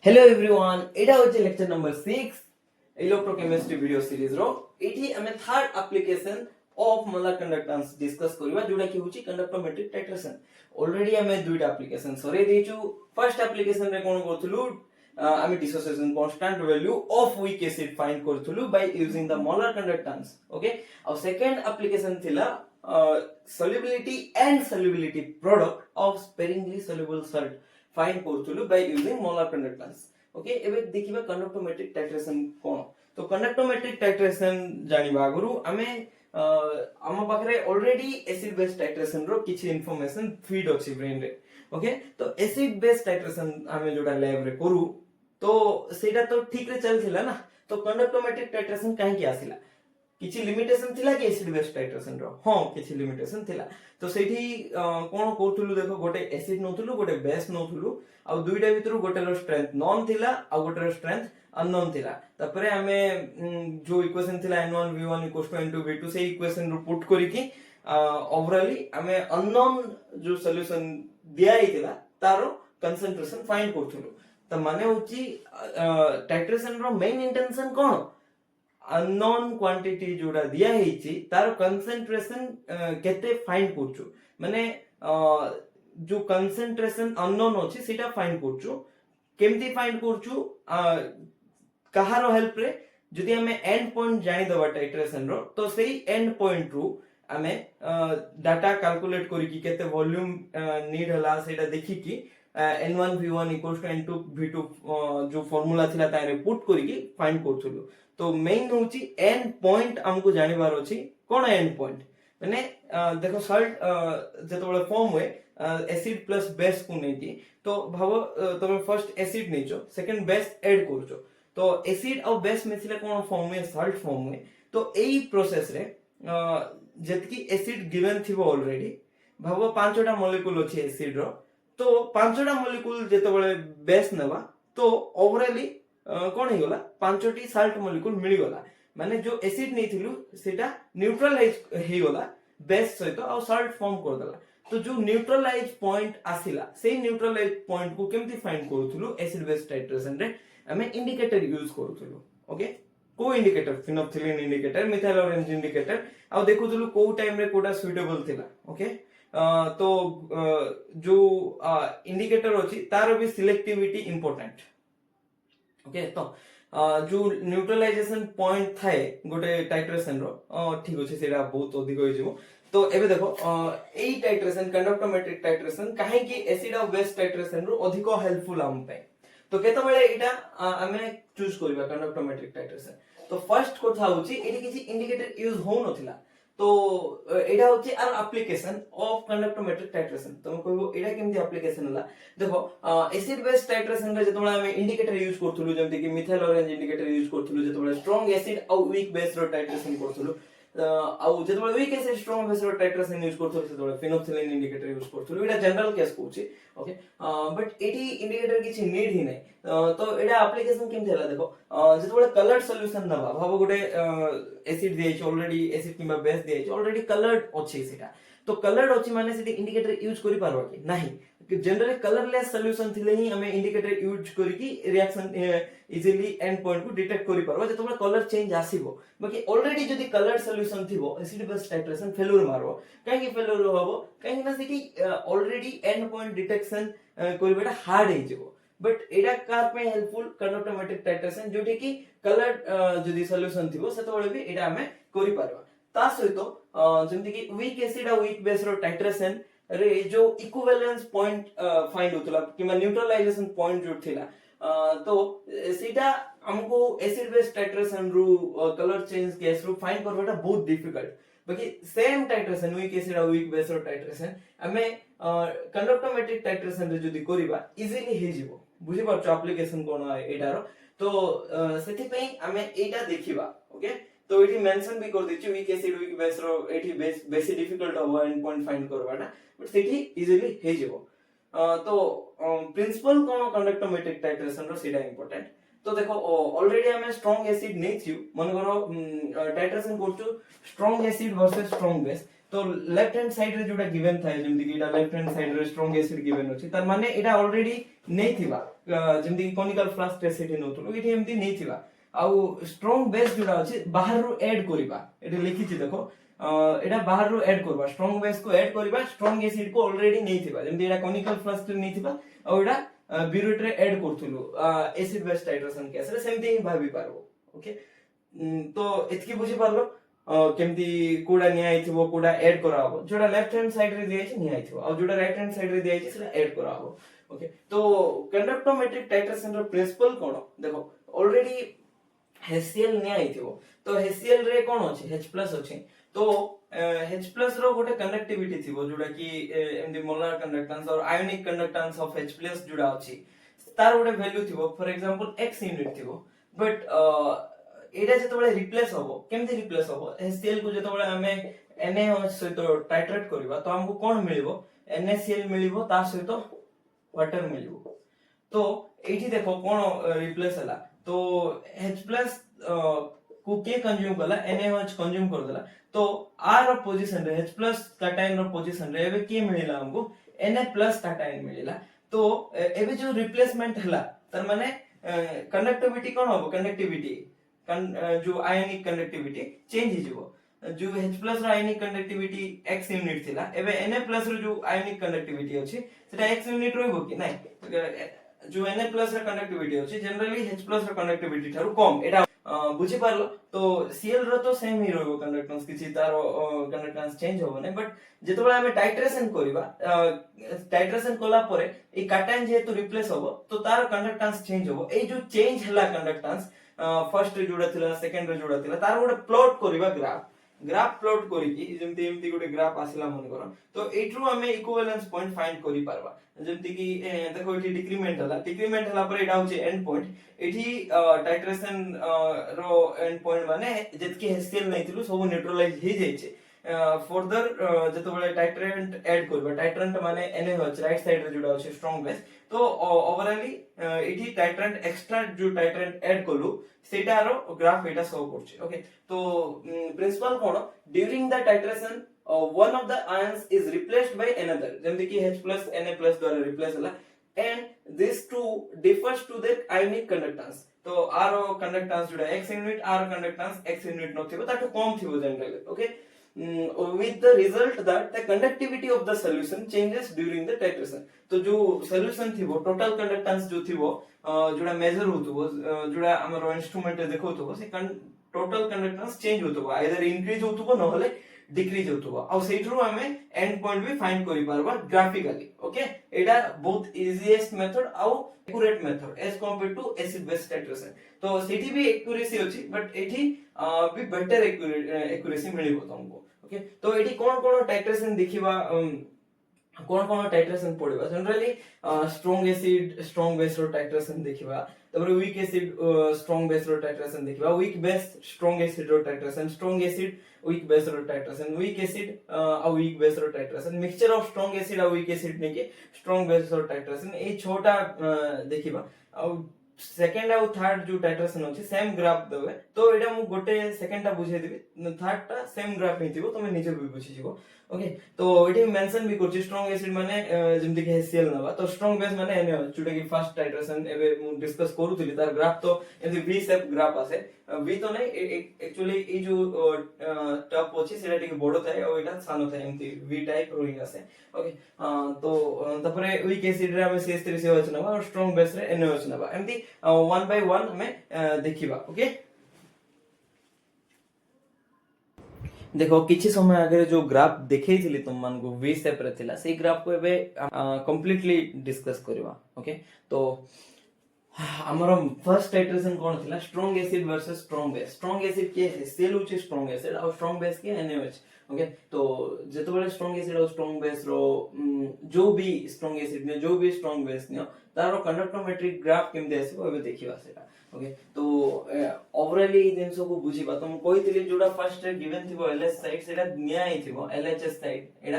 Hello everyone एटा होचे lecture number 6 electrochemistry video series रो एठी हमें third application of molar conductance discuss करबा जोडा कि होची कंडक्टोमेट्रिक टाइट्रेशन। ऑलरेडी हमें दुईटा एप्लीकेशन सरे देचु। फर्स्ट एप्लीकेशन रे कोन करथुलु हमें dissociation constant value of weak acid find करथुलु by using the molar conductance. Okay और सेकंड एप्लीकेशन थिला solubility and solubility product of sparingly soluble salt find करथुलु by using molar conductance. Okay एबे देखिबा कंडक्टोमेट्रिक टाइट्रेशन कोन। तो conductometric titration जानिबा आगरु हमें हम पाखरे ऑलरेडी एसिड बेस टाइट्रेशन रो किछि इंफॉर्मेशन फीड अछि ब्रेन रे। ओके तो एसिड बेस टाइट्रेशन हमें जोडा लैब रे करू तो सेटा तो ठीक रे चलथिला ना। तो कंडक्टोमेट्रिक टाइट्रेशन काहे कि आसिला किछि लिमिटेशन थिला कि एसिड बेस टाइट्रेशन रो हां किछि लिमिटेशन थिला। तो सेठी कोन कोथुलु देखो गोटे एसिड नोथुलु गोटे बेस नोथुलु आ दुईटा भितरु गोटे रो स्ट्रेंथ नॉन थिला आ गोटे रो स्ट्रेंथ अननोन थिला। तापरे हमें जो इक्वेशन थिला n1v1 n2v2 से इक्वेशन रो पुट करी कि ओवरऑली हमें अननोन जो सॉल्यूशन दिया हिथिला तारो कंसंट्रेशन फाइंड करथुलु। त माने होची टाइट्रेशन रो मेन इंटेंशन कोन अननोन क्वांटिटी जोड़ा दिया हेची तार कंसंट्रेशन केते फाइंड करछु माने जो कंसंट्रेशन अननोन अछि सेटा फाइंड करछु केमती फाइंड करछु कहारो हेल्प रे जदि हमें एंड पॉइंट जानि दबा टाइट्रेशन रो तो सेही एंड पॉइंट रू हमें डाटा कैलकुलेट करी कि केते वॉल्यूम नीड हला सेटा देखि कि n1v1 n2v2 जो फार्मूला थिला तारे पुट करी कि फाइंड करथुलु। तो मेन होची एंड पॉइंट हमको जानिबार अछि कोन एंड पॉइंट माने देखो सॉल्ट जेतबेले फॉर्म हुए एसिड प्लस बेस को नेकी तो भाबो तमे फर्स्ट एसिड नेचो सेकंड बेस ऐड करछो तो एसिड और बेस मिथिले कोन फॉर्म हुए सॉल्ट फॉर्म हुए। तो एई प्रोसेस रे जेतकी एसिड गिवन थिबो ऑलरेडी भाबो पांचटा मॉलिक्यूल अछि एसिड रो तो पांचटा मॉलिक्यूल जेतबेले बेस नबा तो ओवरऑली कोन हे गला पांचटी साल्ट मॉलिक्यूल मिली गला माने जो एसिड नेथिलु सेटा न्यूट्रलाइज हे गला बेस सहित और साल्ट फॉर्म कर दला। तो जो न्यूट्रलाइज पॉइंट आसिला सेही न्यूट्रलाइज पॉइंट को केमती फाइंड करथुलु एसिड बेस टाइट्रेशन रे हमें इंडिकेटर यूज करथुलु। ओके को indicator phenolphthalein indicator methyl orange indicator आ देखुथुलु को टाइम रे कोडा सुटेबल थिला। ओके तो जो इंडिकेटर अछि तार भी सिलेक्टिविटी इंपोर्टेंट। ओके तो जो न्यूट्रलाइजेशन पॉइंट थाए गोटे टाइट्रेशन रो ठीक अछि सेरा बहुत अधिक होय जेबो। तो एबे देखो एई टाइट्रेशन कंडक्टोमेट्रिक टाइट्रेशन काहे कि एसिड और बेस टाइट्रेशन रो अधिक हेल्पफुल हम पे। तो केते बेले एटा हमें चूज करबा कंडक्टोमेट्रिक टाइट्रेशन। तो फर्स्ट कोथा होची एटी किछि इंडिकेटर यूज हो नथिला तो एटा होची आर एप्लीकेशन ऑफ कंडक्टोमेट्रिक टाइट्रेशन। तो कहबो एटा केमती एप्लीकेशन हला देखो एसिड बेस टाइट्रेशन रे जतबेला हमें इंडिकेटर यूज करथुलु जेमति कि मिथाइल ऑरेंज इंडिकेटर यूज करथुलु जतबेला स्ट्रांग एसिड और वीक बेस रो टाइट्रेशन करथुलु आउ जतबेला वीक एसिड स्ट्रांग बेस रो टाइट्रेशन यूज करथुलु जतबेला फिनोल्फथालीन इंडिकेटर यूज करथुलु एटा जनरल केस कोची। ओके बट एटी इंडिकेटर किछि नीड ही नै। तो एटा एप्लीकेशन केमति हला देखो जतबेला कलर्ड सॉल्यूशन नबा भाबो गोटे एसिड दियै छै ऑलरेडी एसिड किबा बेस दियै छै ऑलरेडी कलर्ड अछि सेटा तो कलर्ड अछि माने सेटी इंडिकेटर यूज करि पारबा कि नाही जनरली कलरलेस सॉल्यूशन थिले ही हमें इंडिकेटर यूज करी कि रिएक्शन इजीली एंड पॉइंट को डिटेक्ट करि पारबा जतबेला कलर चेंज आसीबो। बाकी ऑलरेडी जदी कलर्ड सॉल्यूशन थिबो एसिड बेस टाइट्रेशन फेल्युर मारबो काहे कि फेल्युर होबो काहे ना सेटी ऑलरेडी एंड पॉइंट डिटेक्शन करिबाटा हार्ड हे जेबो। बट एडा कार पे हेल्पफुल कंडक्टोमेट्रिक टाइट्रेशन जोठी कि कलर्ड जदी सॉल्यूशन थिबो सेतबेले भी एडा हमें करि पारबा। ता सहितो जेमति कि वीक एसिड और वीक बेस रो टाइट्रेशन रे जो इक्विवेलेंस पॉइंट फाइंड होतला किमा न्यूट्रलाइजेशन पॉइंट जो थिला तो सीधा हमको एसिड बेस टाइट्रेशन रू कलर चेंज केस रू फाइंड करबाटा बहुत डिफिकल्ट। बाकी सेम टाइट्रेशन वीक एसिड और वीक बेस रो टाइट्रेशन हमें कंडक्टोमेट्रिक टाइट्रेशन रे जदी करिबा इजीली हे जिवो बुझि पाछो एप्लीकेशन कोन एटारो। तो सेति पई हमें एटा देखिबा। ओके तो एठी मेंशन भी कर दिछु वीक एसिड वीक बेस रो एठी बेसी डिफिकल्ट हो एंड पॉइंट फाइंड करबाटा बट सेठी इजीली हे जिवो। तो प्रिंसिपल कोन कंडक्टोमेट्रिक टाइट्रेशन रो सेटा इंपोर्टेंट। तो देखो ऑलरेडी हमें स्ट्रांग एसिड नै छिउ मन करो टाइट्रेशन करछु strong acid versus strong base तो लेफ्ट हैंड साइड रे जोटा गिवन थाए जेमति कि एटा लेफ्ट हैंड साइड रे स्ट्रांग एसिड गिवन अछि तार माने एटा ऑलरेडी नै थिबा जेमति कि कोनिकल फ्लास्क एसिड नोतलो एठी एमति नै थिबा आउ स्ट्रांग बेस जोटा अछि बाहर रो ऐड करिबा एठी लिखि छि देखो एटा बाहर रो ऐड करबा स्ट्रांग बेस को ऐड करिबा स्ट्रांग एसिड को ऑलरेडी नै थिबा जेमति एटा कोनिकल फ्लास्क रे नै थिबा आउ एटा ब्यूरेट रे ऐड करथुलु एसिड बेस टाइट्रेशन केस रे सेमति ही भाबी पारबो ओके तो एतकी बुझी पारलो केमती कोडा निया आइथिबो कोडा ऐड कराबो जोडा लेफ्ट हैंड साइड रे दिया छि निया आइथिबो और जोडा राइट हैंड साइड रे दिया छि सेटा ऐड कराबो ओके तो कंडक्टोमेट्रिक टाइट्रेशन रो प्रिंसिपल कोन देखो ऑलरेडी HCl निया आइथिबो तो HCl रे कोन अछि H+ अछि तो H+ रो गोटे कंडक्टिविटी थिबो जोडा कि एमदी मोलार कंडक्टेंस और आयोनिक कंडक्टेंस ऑफ H+ जोडा अछि तार गोटे वैल्यू थिबो फॉर एग्जांपल x यूनिट थिबो बट एटा जेतबेले रिप्लेस होबो केमति रिप्लेस होबो HCl को जेतबेले हमें Na सहित टाइट्रेट करबा तो हमको कोन मिलिबो NaCl मिलिबो ता सहित वाटर मिलिबो तो एठी देखो कोन रिप्लेस हला तो H+ को के कंज्यूम कला NaOH कंज्यूम कर देला तो R पोजीशन रे H+ कैटायन रो पोजीशन रे एबे के मिलिला हमको Na+ कैटायन मिलिला तो एबे जो रिप्लेसमेंट हला तार माने कंडक्टिविटी कोन होबो कंडक्टिविटी जो आयनिक कंडक्टिविटी चेंज हिजबो जो H+ रो आयनिक कंडक्टिविटी x यूनिट थिला एबे Na+ रो जो आयनिक कंडक्टिविटी अछि सेटा x यूनिट रहबो कि नै जो Na+ रो कंडक्टिविटी अछि जनरली H+ रो कंडक्टिविटी थारु कम एटा बुझी पारलो तो Cl रो तो सेम ही रहबो कंडक्टेंस किछि तारो कंडक्टेंस चेंज होबो नै बट जेतबेला हमें टाइट्रेशन करिबा टाइट्रेशन कोला परे ए कैटायन जेतु रिप्लेस होबो तो तार कंडक्टेंस चेंज होबो ए जो चेंज हला कंडक्टेंस फर्स्ट रे जोडा थिला सेकंड रे जोडा थिला तार गोटे प्लॉट करिबा ग्राफ प्लॉट करिकि जेमति एमति गोटे ग्राफ आसिला मन करो तो एट्रू हमें इक्विवेलेंस पॉइंट फाइंड करि पारबा जेमति कि देखो एठी डिक्रीमेंट हला पर एटा होचे एंड पॉइंट एठी टाइट्रेशन रो एंड पॉइंट माने जेतकी HCl नै थिलु सब न्यूट्रलाइज हे जायछे फर्दर जेतबेले टाइट्रेंट ऐड करबा टाइट्रेंट माने NaOH राइट साइड रे जोडा होचे स्ट्रांग बेस तो ओवरऑली एठी टाइट्रेंट एक्स्ट्रा जो टाइट्रेंट ऐड कलु सेटा रो ग्राफ एटा शो करछे ओके तो प्रिंसिपल कोन during the titration one of the ions is replaced by another जेमति कि H+ Na+ द्वारा रिप्लेस हला and these two differs to their ionic conductance तो R कंडक्टेंस जोडा x unit R conductance x unit नथिबो ताटो कम थिबो generally okay with the result that the conductivity of the solution changes during the titration तो जो solution थिबो total conductance जो थिबो जोडा मेजर होतबो जोडा हमरो इंस्ट्रूमेंट रे देखौतबो से टोटल कंडक्टेंस चेंज होतबो आइदर इंक्रीज होतबो न होले डिक्रीज होतबो आ सेठरो हमें एंड पॉइंट भी फाइंड करि पारबा ग्राफिकली ओके एटा बहुत इजीएस्ट मेथड आ accurate method as compared to acid base titration तो सेठी भी एक्यूरेसी अछि बट एठी भी बेटर एक्यूरेसी मिलिबो तुमको ओके तो एठी कोन टाइट्रेशन देखिबा कोन टाइट्रेशन पड़िबा generally strong acid strong base रो टाइट्रेशन देखिबा तबरे वीक एसिड स्ट्रांग बेस रो टाइट्रेशन देखिबा वीक बेस स्ट्रांग एसिड रो titration strong acid weak base रो टाइट्रेशन वीक एसिड आ वीक बेस रो titration mixture of strong acid आ वीक एसिड नेके स्ट्रांग बेस रो टाइट्रेशन ए छोटा देखिबा आ सेकंड आ थर्ड जो टाइट्रेशन होची सेम ग्राफ देबे तो एटा मु गोटे सेकंड टा बुझे देबी थर्ड टा सेम ग्राफ हिथिबो तमे निजे भी बुझी जिवो ओके तो एटी मेंशन भी करछि स्ट्रांग एसिड माने जेमति कि HCl नबा तो स्ट्रांग बेस माने NaOH जोटा कि फर्स्ट टाइट्रेशन एबे मु डिस्कस करूथिली तार ग्राफ तो एमति V शेप ग्राफ आसे V तो नै एक्चुअली ए जो टॉप होची सेटा टिके बडो थाए और एटा सानो थाए एमति V टाइप रोइंग आसे ओके तो तपरे वीक एसिड रे हम CH3COH नबा और स्ट्रांग बेस रे NaOH नबा एमति 1 by 1 हमें देखिबा ओके देखो किछि समय आगे जो ग्राफ देखैथिली तुम मान को V शेप रे थिला सेही ग्राफ को एबे कंप्लीटली डिस्कस करबा ओके तो हमरो फर्स्ट टाइट्रेशन कोन थिला strong acid versus strong acid के HCl होची स्ट्रांग एसिड और स्ट्रांग बेस के NaOH ओके तो जेतबेले स्ट्रांग एसिड और स्ट्रांग बेस रो जो भी स्ट्रांग एसिड ने जो भी स्ट्रांग बेस ने तारो कंडक्टोमेट्रिक ग्राफ केमते आसीबो एबे देखिबा सेटा ओके तो ओवरऑली जिंसो को बुझिबा तुम कहितली जोडा फर्स्ट रे गिवन थिबो LS साइड सेटा निया हिथिबो LHS साइड एडा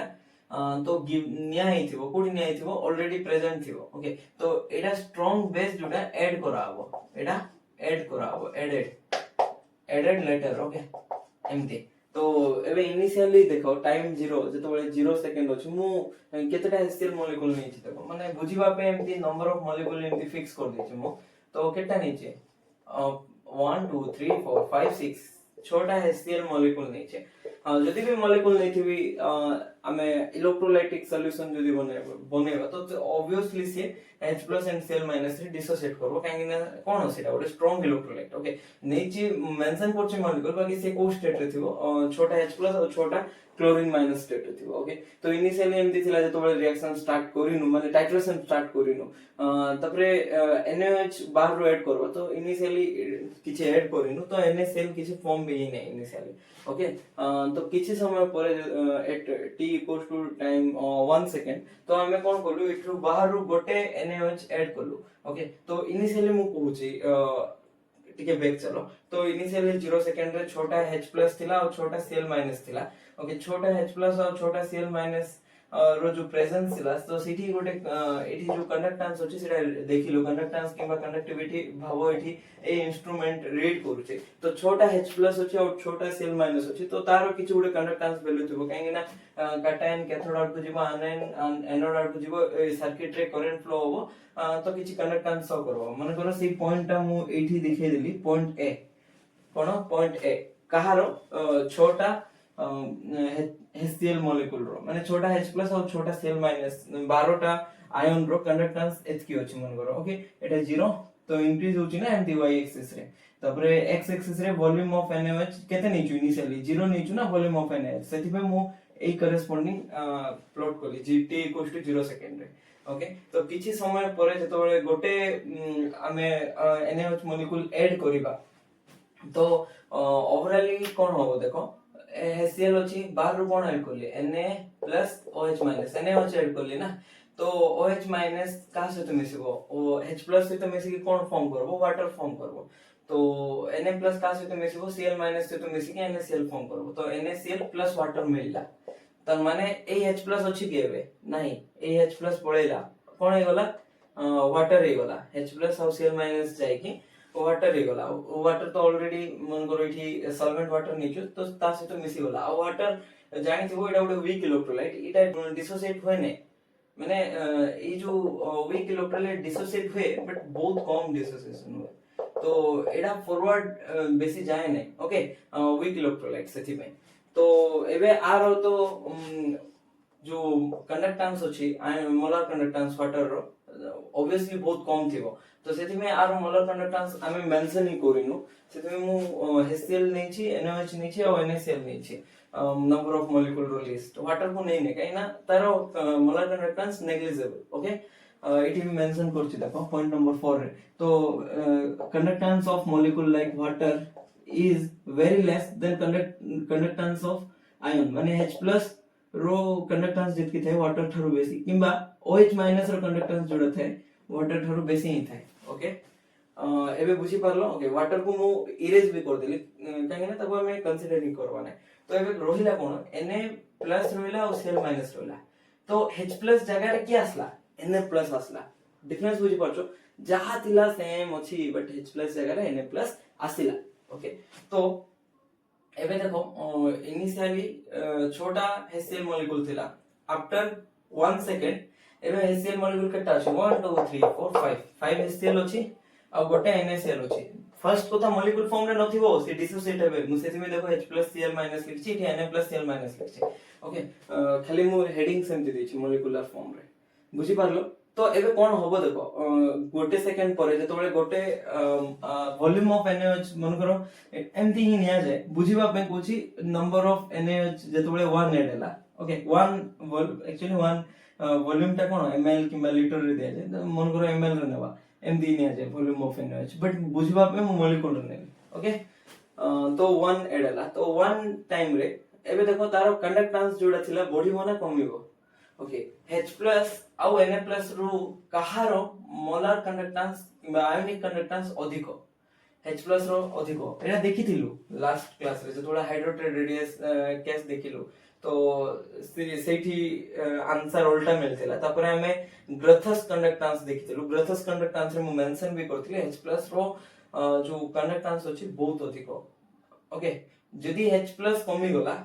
तो निया हिथिबो कोडी निया हिथिबो ऑलरेडी प्रेजेंट थिबो ओके तो एडा स्ट्रांग बेस जोडा ऐड कराबो एडा ऐड कराबो एडेड लेटर ओके एमती तो एबे इनिशियली देखो टाइम 0 जेतबेले 0 सेकंड अछि मु केतेटा HCl मॉलिक्यूल नै छि देखो माने बुझिबा पे एमती नंबर ऑफ मॉलिक्यूल एमती फिक्स कर दै छि मु तो केटा नै छि 1 2 3 4 5 6 छोटा HCl मॉलिक्यूल नै छि जदि भी मॉलिक्यूल नै थिबी हमें इलेक्ट्रोलाइटिक सॉल्यूशन जदि बनेबा तो ऑब्वियसली से H+ एंड Cl- रे डिसोसिएट करबो काहे ना कोन सेटा ओरे स्ट्रांग इलेक्ट्रोलाइट ओके नेची मेंशन करछि मॉलिक्यूल बाकी से को स्टेट रे थिबो छोटा H+ और छोटा क्लोरीन माइनस स्टेट रे थिबो ओके तो इनिशियली एमती थिला जतबे रिएक्शन स्टार्ट करिनु माने टाइट्रेशन स्टार्ट करिनु तपरे NaOH बाहर रो ऐड करबो तो इनिशियली किछ ऐड करिनु तो NaCl किछ फॉर्म भी नै इनिशियली ओके तो किछि समय परे at t equals to time 1 second तो हमें कोन करलु इठरु बाहर रो गोटे NaOH ऐड करलु ओके तो इनिशियली मु कहूची टिके बैक चलो तो इनिशियली 0 सेकंड रे छोटा H+ थिला और छोटा Cl- थिला ओके छोटा H+ और छोटा Cl- रो जो प्रेजेंस थिला तो सिटी गोटे एठी जो कंडक्टेंस अछि सेटा देखिलो कंडक्टेंस किबा कंडक्टिविटी भाबो एठी ए इंस्ट्रूमेंट रीड करूचे तो छोटा H+ अछि और छोटा Cl- अछि तो तारो किछ गोटे कंडक्टेंस वैल्यू थिबो काहे ना कैटायन कैथोड आउट को जिवो आनायन एनोड आउट को जिवो सर्किट रे करंट फ्लो होबो तो किछ कंडक्टेंस शो करबो माने करो सी पॉइंट टा मु एठी दिखे देली point A cone point A कहारो छोटा HCl मॉलिक्यूल रो माने छोटा H+ और छोटा Cl- 12 टा आयन रो कंडक्टेंस एतकी अछि मन करो ओके एटा 0 तो इंक्रीज होची ना एमटी y एक्सिस रे तबरे x एक्सिस रे वॉल्यूम ऑफ NaOH केते नेचु इनिशियली 0 नेचु ना वॉल्यूम ऑफ NaOH सेति पे मु ए करेस्पोंडिंग प्लॉट करी gt = 0 सेकंड रे ओके तो किछि समय परे जतबेले गोटे हमें NaOH मॉलिक्यूल ऐड करिबा तो ओवरऑली कोन होबो देखो HCl अछि बाहर रो कोन ऐड करले Na+OH- NaOH ऐड करले ना तो OH- का सहित मिसिबो ओ H+ सहित मिसिकी कोन फॉर्म करबो वाटर फॉर्म करबो तो Na+ का सहित मिसिबो Cl- सहित मिसिकी NaCl फॉर्म करबो तो NaCl प्लस वाटर मिलला त माने ए H+ अछि केबे नाही ए H+ पळेला कोन हे गला वाटर हे गला H+ और Cl- जाय कि वाटर हे गला वाटर तो ऑलरेडी मन करो इठी सॉल्वेंट वाटर निचु तो ता से तो मिसी गला और वाटर जानि थिबो एटा गोटे वीक इलेक्ट्रोलाइट इटा डिसोसिएट होय नै माने ए जो वीक इलेक्ट्रोलाइट डिसोसिएट हुए बट बहुत कम डिसोसिएशन हुए तो एटा फॉरवर्ड बेसी जाय नै ओके वीक इलेक्ट्रोलाइट सेथि में तो एबे आरो तो जो कंडक्टेंस अछि मोलर कंडक्टेंस वाटर रो ऑब्वियसली बहुत कम थिबो तो सेति में आरो मोलर कंडक्टेंस हमें मेंशन ही करिनु सेति में मु HCl नै छी NaOH नै छी और NaCl नै छी नंबर ऑफ मॉलिक्यूल रो लिस्ट वाटर को नै नै काइना तारो molar conductance negligible okay it भी मेंशन करछि देखो पॉइंट नंबर 4 रे तो conductance of molecule like water is very less than conductance of ion माने H+ रो कंडक्टेंस जितकी थे वाटर थरु बेसी किंबा OH- रो कंडक्टेंस जोडा थे वाटर थरु बेसी ही थे ओके एबे बुझी पारलो ओके वाटर को मु इरेज भी कर देली काहे ना तबो हमें कंसीडर नहीं करबा नै तो एबे रोहिला कोन Na+ रोहिला और Cl- रोहिला तो H+ जगह रे की आसला Na+ आसला डिफरेंस बुझी पाछो जहा थिला सेम अछि बट H+ जगह रे Na+ आसिला ओके तो एबे देखो इनिशियली छोटा HCl मॉलिक्यूल थिला आफ्टर 1 सेकंड एबे HCl मॉलिक्यूल केटा अछि 1 2 3 4 5 5 HCl अछि आ गोटे NaCl अछि फर्स्ट कोथा मॉलिक्यूल फॉर्म रे नथिबो से डिसोसिएट हेबे मु सेति में देखो H+ Cl- लिखछि इठी Na+ Cl- लिखछि ओके खाली मु हेडिंग सेमति दैछि मॉलिक्यूलर फॉर्म रे बुझी पारलो तो एबे कोन होबो देखो गोटे सेकंड परे जतबेले गोटे वॉल्यूम ऑफ NaOH मन करो एमती ही निया जाय बुझीबा पे कोछि नंबर ऑफ NaOH जतबेले 1 ऐड हला ओके 1 एक्चुअली 1 वॉल्यूम टा कोन ml किबा लीटर रे दिया जाय मन करो ml रे नेबा एमती निया जाय वॉल्यूम ऑफ NaOH बट बुझीबा पे मॉलिक्यूल रे नेबी ओके तो 1 ऐड हला तो 1 टाइम रे एबे देखो तारो कंडक्टेंस जोडा थिला बढ़िबो ना कमिबो ओके H+ आउ Na+ रो कहारो मोलर कंडक्टेंस किबा आयोनिक कंडक्टेंस अधिक H+ रो अधिक एटा देखिथिलु लास्ट क्लास रे जतोला हाइड्रोटेड रेडियस केस देखिलु तो सेठी आंसर उल्टा मिलथिला तापर हमें ग्रथस कंडक्टेंस देखिथिलु ग्रथस कंडक्टेंस रे मु मेंशन भी करथिले H+ रो जो कंडक्टेंस अछि बहुत अधिक ओके जदी H+ कमी गला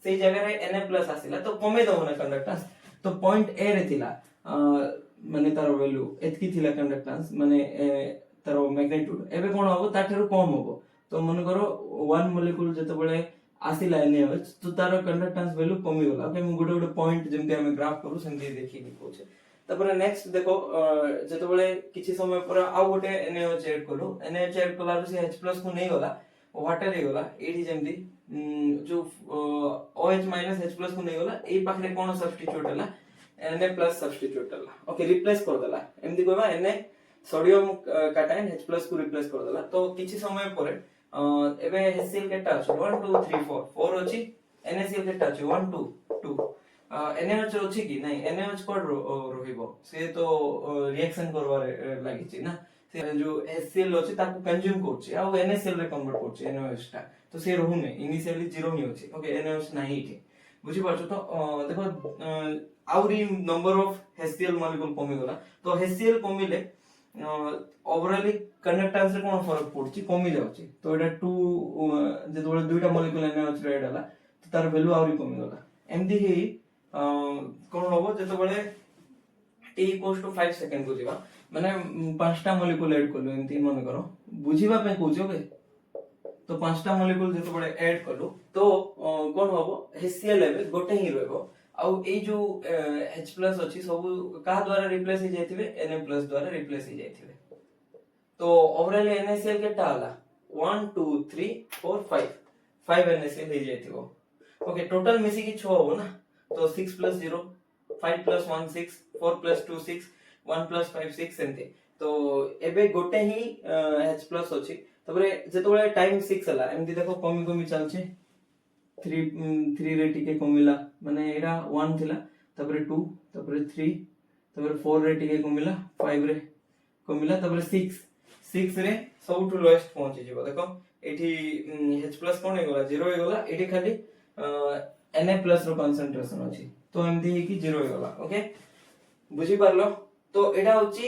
से जगह रे Na+ आसिला तो कमे दो ना कंडक्टेंस तो पॉइंट ए रे थिला माने तार वैल्यू एतकी थिला कंडक्टेंस माने तार मैग्नीट्यूड एबे कोन होबो ताठेरु कम होबो तो मन करो 1 मॉलिक्यूल जते बळे आसिला NaOH तो तार कंडक्टेंस वैल्यू कमी गला ओके मु गोटे पॉइंट जेमते हम ग्राफ करू सेमते देखि नि कोछे तापर नेक्स्ट देखो जते बळे किछि समय पर आ गोटे NaOH ऐड करू NaOH ऐड कला से H+ को नै गला वाटर हे गला एठी जेमती जो OH माइनस H+ को नै गला ए पाखरे कोन सब्स्टिट्यूट हला Na+ सब्स्टिट्यूट हला ओके रिप्लेस कर देला एमदी कहबा Na सोडियम कैटायन H+ को रिप्लेस कर देला तो किछि समय पर एबे HCl केटा अछि 1 2 3 4 4 अछि NaCl केटा अछि 1 2 2 NaOH अछि कि नै NaOH कोड रहिबो से तो रिएक्शन करबार लागि छि ना से जो HCl अछि ताको कंज्यूम करछि आ NaCl रे कन्वर्ट करछि NaOH ता तो से रहु नै इनिशियली 0 नि अछि ओके NaOH नाही इथे बुझि पाछो तो देखो आउरी नंबर ऑफ HCl मॉलिक्यूल कमी गला तो HCl कमिले ओवरऑल कंडक्टेंस रे कोन फरक पड़छि कमी जाउछि तो एटा 2 जेतबे दुईटा मॉलिक्यूल NaOH रे ऐड हला तो तार वैल्यू आउरी कमी गला एमदी ही कोन होबो जेतबे t = 5 सेकंड को जिबा माने पांचटा मॉलिक्यूल ऐड करलो एमती मन करो बुझिबा पे कहूछ ओके तो पांचटा मॉलिक्यूल जेतबे ऐड करलो तो कोन होबो HCl लेवल गोटे ही रहबो आउ ए जो H+ अछि सब का द्वारा रिप्लेस हो जायथिबे Na+ द्वारा रिप्लेस हो जायथिबे तो ओवरऑल NaCl केटा हला 1 2 3 4 5 5 NaCl हो जायथिबो ओके टोटल मिसी की 6 हो ना तो 6 + 0 5 + 1 6 4 + 2 6 1 + 5 6 एंते तो एबे गोटे ही H+ अछि तबरे जेतबे टाइम 6 हला एमदी देखो कमी कमी चलछे 3 रे टिके कमिला माने एरा 1 थिला तबरे 2 तबरे 3 तबरे 4 रे टिके कमिला 5 रे कमिला तबरे 6 रे सबटु लोएस्ट पहुंची जिवो देखो एठी H+ कोन हे गला 0 हे गला एठी खाली Na+ रो कंसंट्रेशन अछि तो एमदी हे कि 0 हे गला ओके बुझी पारलो तो एटा होची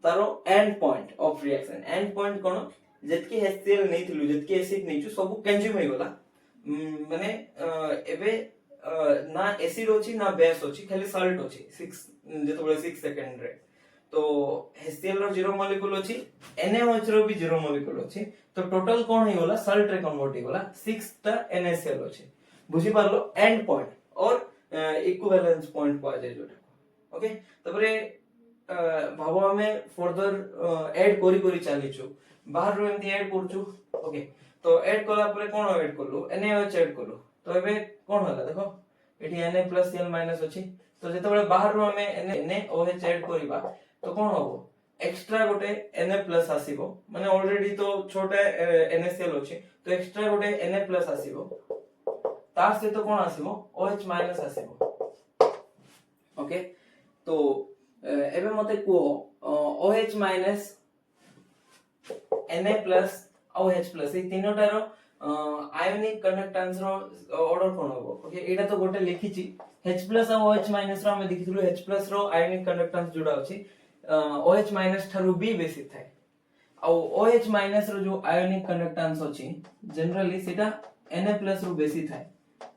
तारो end point of reaction end point कोन जतकी HCl नै थिलु जतकी एसिड नै छु सब कंज्यूम हे गला माने एबे ना एसिड अछि ना बेस अछि खाली सॉल्ट अछि 6 जेतबे 6 सेकंड रे तो HCl रो 0 मॉलिक्यूल अछि NaOH रो भी 0 मॉलिक्यूल अछि तो टोटल कोन हे गला सॉल्ट रे कन्वर्ट हे गला 6 टा NaCl अछि बुझी पारलो एंड पॉइंट और इक्विवेलेंस पॉइंट को आ जाय जोटा ओके तबरे भाबो हमें फर्दर ऐड करी करी चलीछु बाहर रो एमती ऐड करछु ओके तो ऐड कला परे कोन ऐड करलो NaOH ऐड करलो तो एबे कोन होला देखो एठी Na+Cl- अछि तो जेतबे बाहर रो हमें NaOH ऐड करिबा तो कोन होबो एक्स्ट्रा गोटे Na+ आसीबो माने ऑलरेडी तो छोटे NaCl अछि तो एक्स्ट्रा गोटे Na+ आसीबो तार से तो कोन आसीबो OH- आसीबो ओके तो एबे मते को OH- Na+ और H+ ए तीनोटा रो आयोनिक कंडक्टेंस रो ऑर्डर कोन होबो ओके एटा तो गोटे लिखि छि H+ और OH- रो हम देखिथुलु H+ रो आयोनिक कंडक्टेंस जुडा अछि OH- थारु भी बेसी थाए और OH- रो जो आयोनिक कंडक्टेंस अछि जनरली सेटा Na+ रो बेसी थाए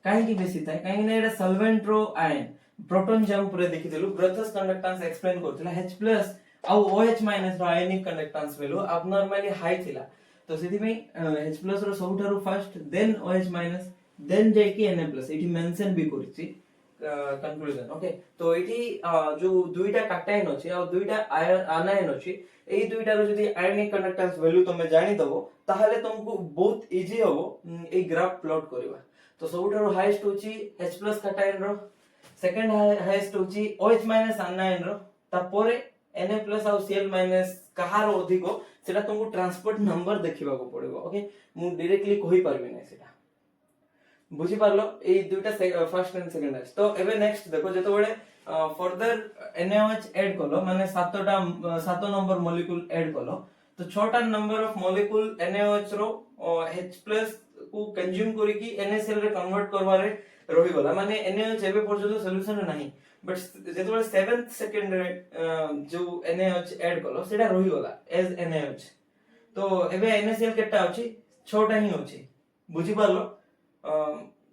काहे की बेसी थाए काहे ना एटा सॉल्वेंट रो आयन प्रोटॉन जंप रे देखिथुलु ब्रथस कंडक्टेंस एक्सप्लेन करथिला H+ और OH- रो ionic conductance value abnormally high थिला तो सेति में H+ रो सबठारु फर्स्ट देन OH- देन जेकी Na+ एठी मेंशन भी करिछि कंक्लूजन ओके तो एठी जो दुईटा कैटायन अछि और दुईटा आनायन अछि एई दुईटा रो जदी आयोनिक कंडक्टेंस वैल्यू तमे जानि दबो ताहले तुमको बहुत इजी होबो ए ग्राफ प्लॉट करबा तो सबठारु हाईएस्ट होछि H+ कैटायन रो सेकंड हाईएस्ट होछि OH- आनायन रो तापरे Na+ और Cl- कहार अधिक सेटा तुमको ट्रांसपोर्ट नंबर देखिबा को पड़िबो ओके मु डायरेक्टली कहि परबे नै सेटा बुझी पारलो ए दुईटा फर्स्ट एंड सेकंड हाईएस्ट तो एबे नेक्स्ट देखो जतो बळे फर्दर NaOH ऐड करलो माने 7 नंबर मॉलिक्यूल ऐड करलो तो 6टा नंबर ऑफ मॉलिक्यूल NaOH रो H+ को कंज्यूम करी की NaCl रे कन्वर्ट करबारे रहि गला माने NaOH एबे पर्यंत सॉल्यूशन नाही बट जेतबे 7th सेकंड रे जो NaOH ऐड करलो सेटा रहि गला एज NaOH तो एबे NaCl केटा अछि छोटा ही अछि बुझी पारलो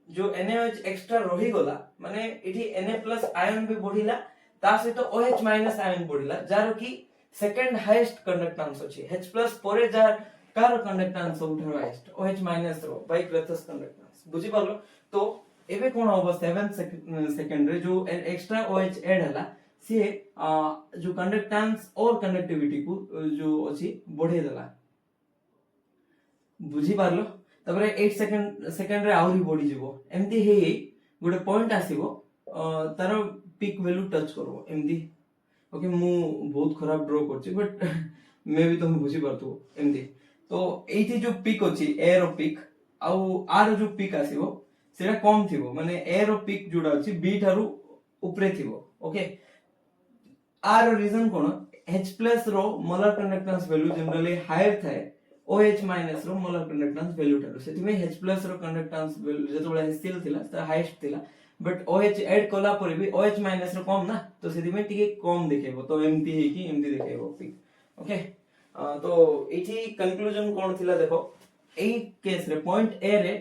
जो NaOH एक्स्ट्रा रही गला माने इठी Na+ आयन भी बढ़िला ता सहित OH- आयन बढ़िला जार की सेकंड हाईएस्ट कंडक्टेंस अछि H+ परे जार कार कंडक्टेंस सबठारो हाईएस्ट OH- रो बाय क्रेथस कंडक्टेंस बुझी पारलो तो एबे कोन होबो 7 सेकंड रे जो एक्स्ट्रा OH ऐड हला से जो कंडक्टेंस और कंडक्टिविटी को जो अछि बढ़े देला बुझी पारलो तबरे 8 सेकंड रे आउरी बढ़ी जिवो एमती हे गोटे पॉइंट आसीबो तार पिक वैल्यू टच करबो एमती ओके मु बहुत खराब ड्रॉ करछि बट मे भी तुम बुझी पारतो एमती तो एठी जो पिक अछि ए रो पिक आउ आर जो पिक आसीबो सेटा कम थिबो माने ए रो पिक जोडा अछि बी थारु ऊपरे थिबो ओके आर रीजन कोन H+ रो molar conductance value generally higher थाए OH- रो मोलर कंडक्टेंस वैल्यू थारु सेति में H+ रो कंडक्टेंस वैल्यू जेतोले HCl थिला त हाईएस्ट थिला बट OH ऐड कला पर भी OH- रो कम ना तो सेति में टिके कम देखेबो तो एमती हे कि एमती देखेबो पिक ओके तो एठी कंक्लूजन कोन थिला देखो एई केस रे पॉइंट ए रे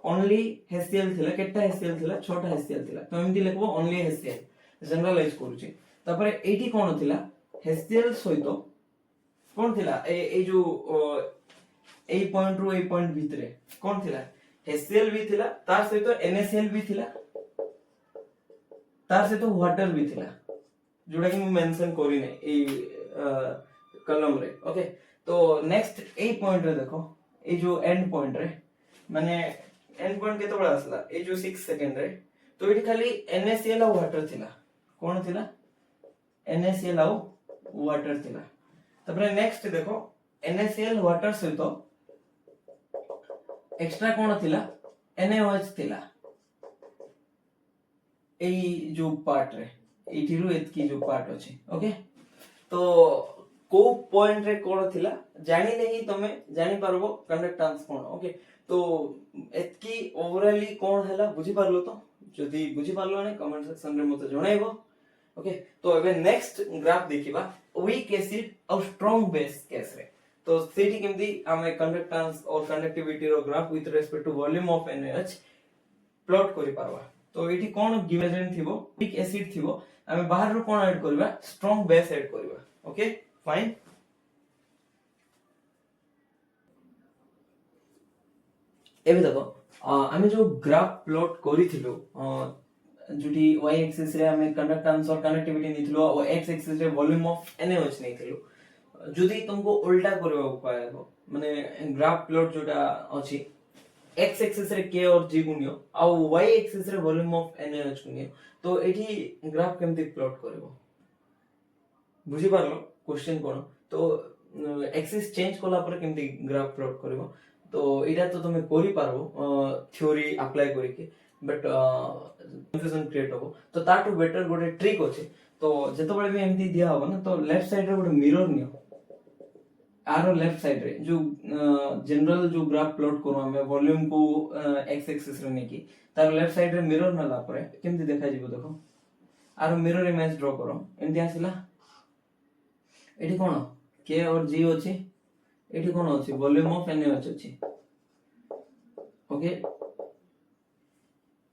ओनली HCl थिला केटा HCl थिला छोटा HCl थिला तो एमती लिखबो ओनली HCl जनरलाइज करूची तापर एठी कोन थिला HCl सहित कोन थिला ए जो ए पॉइंट रो ए पॉइंट भितरे कोन थिला HCl भी थिला तार सहित NaCl भी थिला तार सहित वाटर भी थिला जोडा कि मैं मेंशन करी नै ए कलम रे ओके तो नेक्स्ट ए पॉइंट रे देखो ए जो एंड पॉइंट रे माने एंड पॉइंट केते बडा आसला ए जो 6 सेकंड रे तो एठी खाली NaCl और वाटर थिला कोन थिला NaCl और वाटर थिला तबरे नेक्स्ट देखो NaCl वाटर सहित एक्स्ट्रा कोन थिला NaOH थिला एई जो पार्ट रे एठिरु एतकी जो पार्ट अछि ओके तो को पॉइंट रे कोन थिला जानि नहीं तमे जानि पारबो कंडक्टेंस कोन ओके तो एतकी ओवरऑली कोन हला बुझी पारलो तो जदी बुझी पारलो ने कमेंट सेक्शन रे मते जणाइबो ओके तो एबे नेक्स्ट ग्राफ देखिबा वीक एसिड और स्ट्रांग बेस केस रे तो सेठी केमदी हमें कंडक्टेंस और कंडक्टिविटी रो graph with respect to volume of NaOH plot करि पारबा तो एठी कोन गिवन थिबो वीक एसिड थिबो हमें बाहर रो कोन ऐड करबा स्ट्रांग बेस ऐड करबा ओके फाइन एबे देखो हमें जो ग्राफ प्लॉट करिथिलो जुटी y एक्सिस रे हमें कंडक्टेंस और कनेक्टिविटी निथिलो और x एक्सिस रे वॉल्यूम ऑफ NaOH निथिलो जदी तुमको उल्टा करबा उपाय माने ग्राफ प्लॉट जोटा अछि x एक्सिस रे k और g गुणियो आ y एक्सिस रे वॉल्यूम ऑफ NaOH गुणियो तो एठी ग्राफ केमति प्लॉट करबो बुझी पारलो क्वेश्चन कोन तो एक्सिस चेंज कोला पर केमति ग्राफ प्लॉट करबो तो एटा तो तुमे करि पारबो थ्योरी अप्लाई करिके बट कंफ्यूजन क्रिएट हो तो ताटू बेटर गोटे ट्रिक अछि तो जेतो बळे भी एमती दिया हो ना तो लेफ्ट साइड रे गोटे मिरर नियो आरो लेफ्ट साइड रे जो जनरल जो ग्राफ प्लॉट करो हमें वॉल्यूम को x एक्सिस रे नेकी तार लेफ्ट साइड रे मिरर नला परे केमती देखा जिवो देखो आरो मिरर इमेज ड्रॉ करो एमती आसिला एठी कोन k और g अछि एठी कोन अछि वॉल्यूम ऑफ NaOH अछि ओके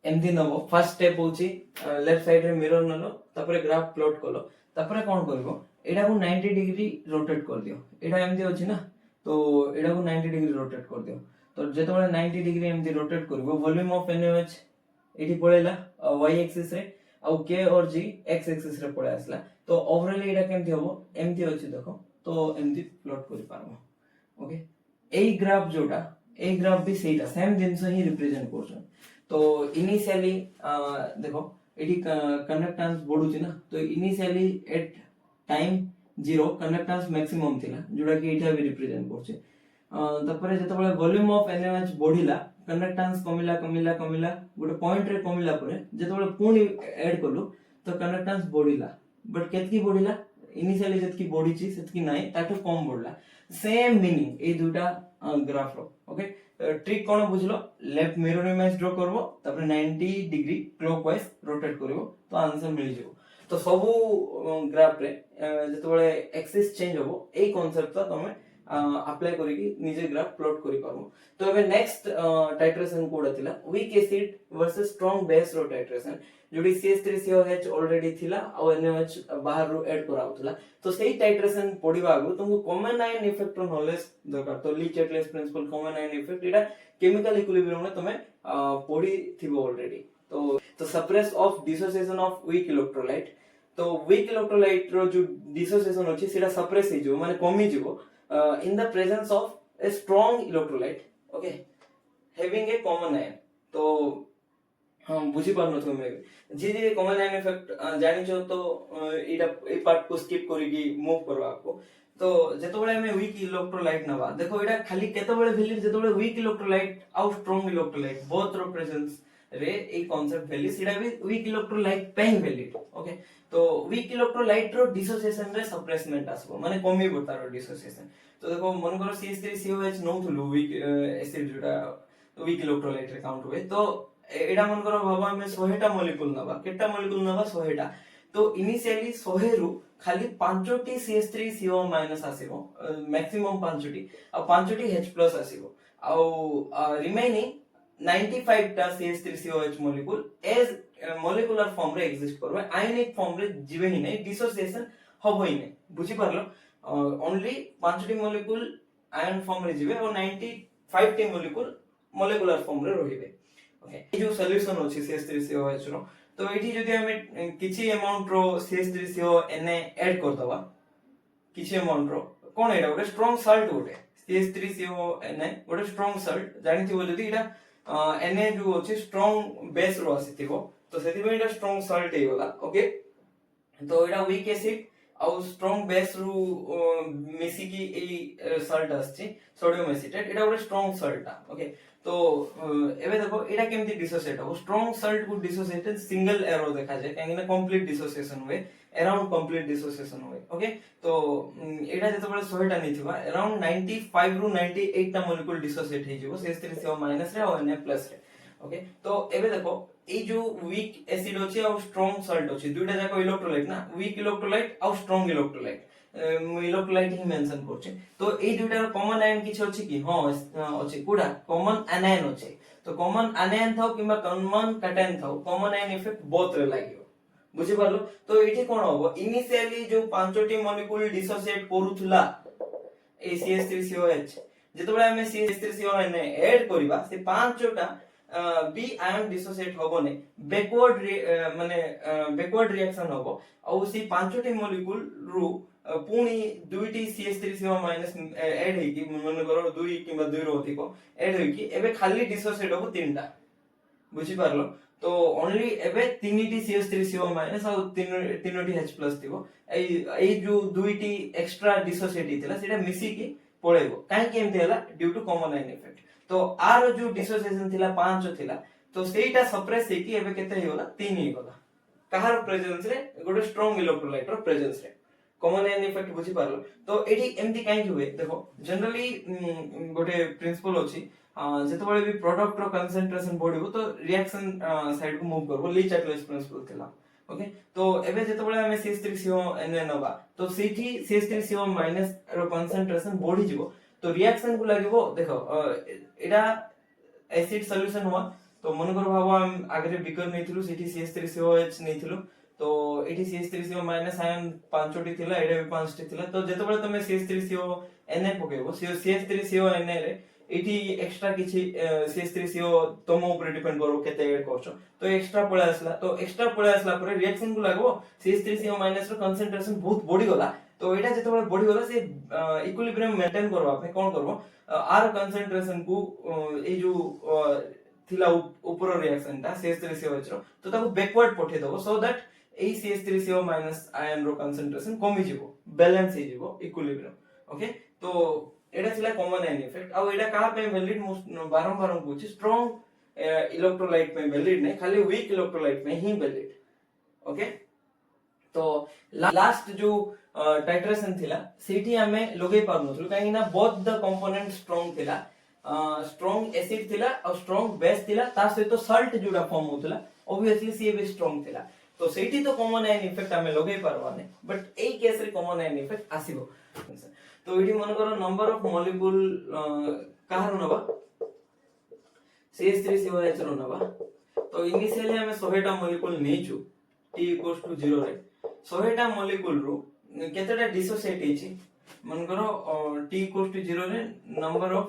एमती नबो फर्स्ट स्टेप होची लेफ्ट साइड रे मिरर नलो तापरे ग्राफ प्लॉट कलो तापरे कोन करबो एडा को 90 डिग्री रोटेट कर दियो एडा एमती अछि ना तो एडा को 90 डिग्री रोटेट कर दियो तो जेतो बळे 90 डिग्री एमती रोटेट करबो वॉल्यूम ऑफ NaOH एठी पळेला y एक्सिस रे आ k और g x एक्सिस रे पळे आसला तो ओवरऑल एडा केमती होबो एमती अछि देखो तो एमती प्लॉट करि पारबो ओके एई ग्राफ जोटा एई ग्राफ भी सेटा सेम जिंस ही रिप्रेजेंट करछन तो इनिशियली देखो एठी कंडक्टेंस बढ़ुची ना तो initially at time 0 conductance maximum थिला जोडा कि एठा भी रिप्रेजेंट करछे तपरे जते बळे वॉल्यूम ऑफ NaOH बढ़िला कंडक्टेंस कमिला कमिला कमिला गोटे पॉइंट रे कमिला परे जते बळे पुनी ऐड करलु तो कंडक्टेंस बढ़िला बट केतकी बढ़िला इनिशियली जतकी बढ़ीची सेतकी नाही ताठो कम बढ़ला सेम मीनिंग ए दुटा ग्राफ रो ओके ट्रिक कोन बुझलो लेफ्ट मिरर इमेज ड्रॉ करबो तापर 90 डिग्री क्लॉकवाइज रोटेट करबो तो आंसर मिल जेबो तो सब ग्राफ रे जते बळे एक्सिस चेंज होबो ए कांसेप्ट तो तमे अप्लाई करिकी निजे ग्राफ प्लॉट करि पारमु। तो एबे नेक्स्ट टाइट्रेशन कोडा थिला weak acid versus strong base रो टाइट्रेशन जोडी CH3COH ऑलरेडी थिला और NaOH बाहर रो ऐड कराउतला। तो सेही टाइट्रेशन पढिबा आगु तुमको कॉमन आयन इफेक्ट रो नॉलेज दरकार। तो ली चैटलेस प्रिंसिपल कॉमन आयन इफेक्ट एटा केमिकल इक्विलिब्रियम में तुमे पढी थिबो ऑलरेडी। तो suppress of dissociation of weak electrolyte. तो वीक इलेक्ट्रोलाइट रो जो डिसोसिएशन होची सेटा सप्रेस हे जो माने कमी जिवो in the presence of a strong electrolyte okay having a common ion. तो हम बुझी पारनो तुमे जे जे कॉमन आयन इफेक्ट जानि छो तो एटा ए पार्ट को स्किप करिकी मूव करबा आपको। तो जेतोबेले हमें वीक इलेक्ट्रोलाइट नबा देखो एटा खाली केतोबेले वैलिड जेतोबेले वीक इलेक्ट्रोलाइट आउ स्ट्रांग इलेक्ट्रोलाइट बोथ रो प्रेजेंस रे ए कांसेप्ट वैल्यू सीधा भी वीक इलेक्ट्रोलाइट पे ही वैलिड ओके। तो वीक इलेक्ट्रोलाइट रो डिसोसिएशन रे सप्रेसमेंट आसबो माने कमी बता रो डिसोसिएशन। तो देखो मन करो CH3COH नो थुलु वीक एसिड जोटा वीक इलेक्ट्रोलाइट रे काउंट हुए। तो एडा मन करो बाबा में 100 टा मॉलिक्यूल नबा केटा मॉलिक्यूल नबा 100 टा। तो इनिशियली 100 रु खाली 5 टी CH3CO- आसीबो मैक्सिमम 5 टी आ 5 टी H+ आसीबो आ रिमेनिंग 95 टा CH3COH molecule as molecular form रे एग्जिस्ट करबे आयनिक फॉर्म रे जीवे ही नहीं डिसोसिएशन हबो ही नहीं बुझी पारलो। ओनली 5 टी मॉलिक्यूल आयन फॉर्म रे जीवे और 95 टी मॉलिक्यूल मॉलिक्यूलर फॉर्म रे रहिबे ओके। ए जो सॉल्यूशन अछि CH3COH रो तो एठी जदि हमें किछि अमाउंट रो CH3CO Na ऐड कर दवा किछि अमाउंट रो कोन एटा गोटे स्ट्रांग सॉल्ट गोटे CH3CO Na गोटे स्ट्रांग सॉल्ट जानि थिबो जदि एटा Na जो अछि स्ट्रांग बेस रो आसीथिबो तो सेति में एटा स्ट्रांग सॉल्ट हे होला ओके। तो एटा वीक एसिड और स्ट्रांग बेस रु मिसी की ए सॉल्ट आछि सोडियम एसिटेट एटा गोटे स्ट्रांग सॉल्ट ओके। तो एबे देखो एटा केमति डिसोसिएट हो स्ट्रांग सॉल्ट को डिसोसिएट सिंगल एरो देखा जाय काहेकि कंप्लीट डिसोसिएशन हुए अराउंड कंप्लीट डिसोसिएशन हुए ओके। तो एटा जतबेले 100 टा निथिबा अराउंड 95 रु 98 टा मॉलिक्यूल डिसोसिएट हे जिवो CH3CO- रे और Na+ रे ओके। तो एबे देखो ए जो वीक एसिड अछि और स्ट्रांग सॉल्ट अछि दुइटा जाको इलेक्ट्रोलाइट ना वीक इलेक्ट्रोलाइट और स्ट्रांग इलेक्ट्रोलाइट इलेक्ट्रोलाइट ही मेंशन करछि। तो ए दुइटा कॉमन आयन किछ अछि कि हां अछि कुडा कॉमन एनायन अछि। तो कॉमन एनायन थाउ किबा कॉमन कैटायन थाउ कॉमन आयन इफेक्ट बोथ रे लागियो बुझि पारलो। तो एठी कोन होबो इनिशियली जो 5टी मॉलिक्यूल डिसोसिएट करूथला ए CH3COH जेतबेले हमें CH3CO ने ऐड करिबा से 5टा बी आयन डिसोसिएट होबो ने बैकवर्ड माने बैकवर्ड रिएक्शन होबो और उसी 5टी मॉलिक्यूल रु पुणी 2टी CH3CO- ऐड हेकी मन करो 2 किबा 2 रो अधिक ऐड हेकी एबे खाली डिसोसिएट होबो 3टा बुझि पारलो। तो ओनली एबे 3टी CH3CO- और 3टी H+ थिबो ए जो 2टी एक्स्ट्रा डिसोसिएट थिला सेटा मिसी की पळेबो काहे कि एमते हला due to common ion effect. तो आर जो डिसोसिएशन थिला 5 थिला तो सेटा सप्रेस हेकी एबे केते होला 3 ही होला कहार प्रेजेंस रे गोटे स्ट्रांग इलेक्ट्रोलाइट रो प्रेजेंस रे कॉमन आयन इफेक्ट बुझी पारलो। तो एठी एमती काहे हुए देखो जनरली गोटे प्रिंसिपल अछि जेतबेले भी प्रोडक्ट रो कंसंट्रेशन बढ़िबो तो रिएक्शन साइड को मूव करबो ली चैटलेस प्रिंसिपल थिला ओके। तो एबे जेतबेले हमें CH3CO Na नबा तो सेठी CH3CO- रो कंसंट्रेशन बढ़ी जिवो तो रिएक्शन को लागबो देखो एटा एसिड सॉल्यूशन हुआ। तो मन करो भाबो हम आगे बिकर नेथिलु सेठी CH3COH नेथिलु तो एठी CH3CO- आयन 5टी थिला एडे 5टी थिला। तो जेतबेले तमे CH3CO Na पकेबो CH3CO Na रे एठी एक्स्ट्रा किछि CH3CO तम ऊपर डिपेंड करो केते ऐड करछो तो एक्स्ट्रा पळे आसला। तो एक्स्ट्रा पळे आसला पर रिएक्शन को लागबो CH3CO- रो कंसंट्रेशन बहुत बढ़ी गला। तो एटा जेतबेले बढ़ी गला से इक्विलिब्रियम मेंटेन करबा पे कोन करबो आर कंसंट्रेशन को ए जो थिला ऊपर रिएक्शन ता CH3COH रो तो ताको बैकवर्ड पठे दबो so that a CH3CO- ion रो कंसंट्रेशन कमी जिवो बैलेंस हे जिवो इक्विलिब्रियम ओके। तो एटा थिला कॉमन आयन इफेक्ट आ एटा कहा पे वैलिड बारंबार कहूची स्ट्रांग इलेक्ट्रोलाइट में वैलिड नहीं खाली वीक इलेक्ट्रोलाइट में ही वैलिड ओके। तो लास्ट जो टाइट्रेशन थिला सेठी हमें लोगे पारनथुल काहे ना बोथ द कंपोनेंट स्ट्रांग थिला स्ट्रांग एसिड थिला और स्ट्रांग बेस थिला ता सहित सॉल्ट जोडा फॉर्म होतला ऑब्वियसली सी भी स्ट्रांग थिला। तो सेठी तो कॉमन आयन इफेक्ट हमें लोगे पारवाने बट ए केस रे कॉमन आयन इफेक्ट आसीबो। तो ये मन करो नंबर ऑफ मॉलिक्यूल कहार नबा CH3COH रो नबा तो इनिशियली हमें 100 टा मॉलिक्यूल नेचु t इक्वल्स टू 0 रे 100 टा मॉलिक्यूल रो केतेटा डिसोसिएट हेची मन करो t इक्वल्स टू 0 रे नंबर ऑफ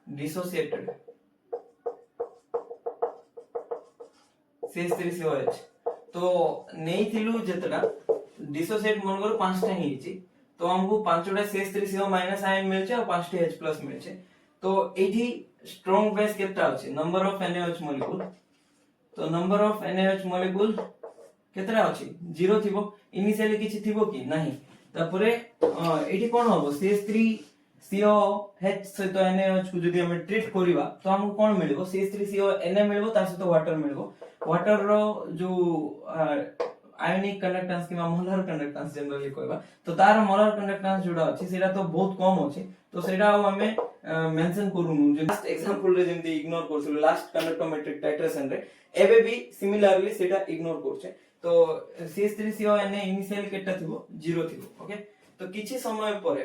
डिसोसिएटेड CH3COH तो नहीं थिलु जतटा डिसोसिएट मन करो 5 टा हेची तो हमको 5टा CH3CO माइनस आयन मिलचे और 5टा H प्लस मिलचे तो एठी स्ट्रांग बेस केटा अछि नंबर ऑफ NaOH मॉलिक्यूल तो नंबर ऑफ NaOH मॉलिक्यूल केतरा अछि 0 थिबो इनिशियली किछि थिबो कि नाही तापरे एठी कोन होबो CH3COH सहित NaOH को जदि हम ट्रीट करिवा तो हमको कोन मिलबो CH3CO Na मिलबो ता सहित वाटर मिलबो वाटर रो जो आयोनिक कंडक्टेंस किबा मोलर कंडक्टेंस जनरली कहबा तो तार मोलर कंडक्टेंस जोडा अछि सेटा तो बहुत कम अछि तो सेटा हमें मेंशन करूनु जे लास्ट एग्जांपल रे जेंति इग्नोर करथुल लास्ट कंडक्टोमेट्रिक टाइट्रेशन रे एबे भी सिमिलरली सेटा इग्नोर करछे तो CH3CO Na इनिशियली केटा थिबो 0 थिबो ओके तो किछि समय परे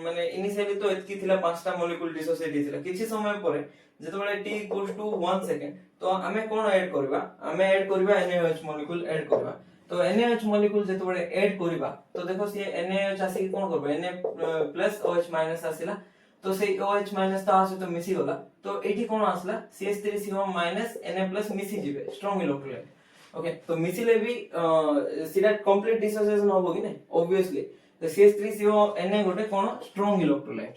माने इनिशियली तो एतकी थिला 5टा मॉलिक्यूल डिसोसिएट हिथिला किछि समय परे जेतबेले t इक्वल्स टू 1 सेकंड तो हमें कोन ऐड करबा हमें ऐड करबा NaOH मॉलिक्यूल ऐड करबा तो NaOH मॉलिक्यूल जेतबेले ऐड करबा तो देखो से NaOH आसी कोन करबा Na प्लस OH माइनस आसीला तो से OH माइनस ता आसे तो मिसी होला तो एठी कोन आसला CH3CO माइनस Na प्लस मिसी जिवे स्ट्रांग इलेक्ट्रोलाइट ओके तो मिसिले भी सीधा कंप्लीट डिसोसिएशन होबो कि नै ऑब्वियसली तो CH3CO Na गोटे कोन स्ट्रांग इलेक्ट्रोलाइट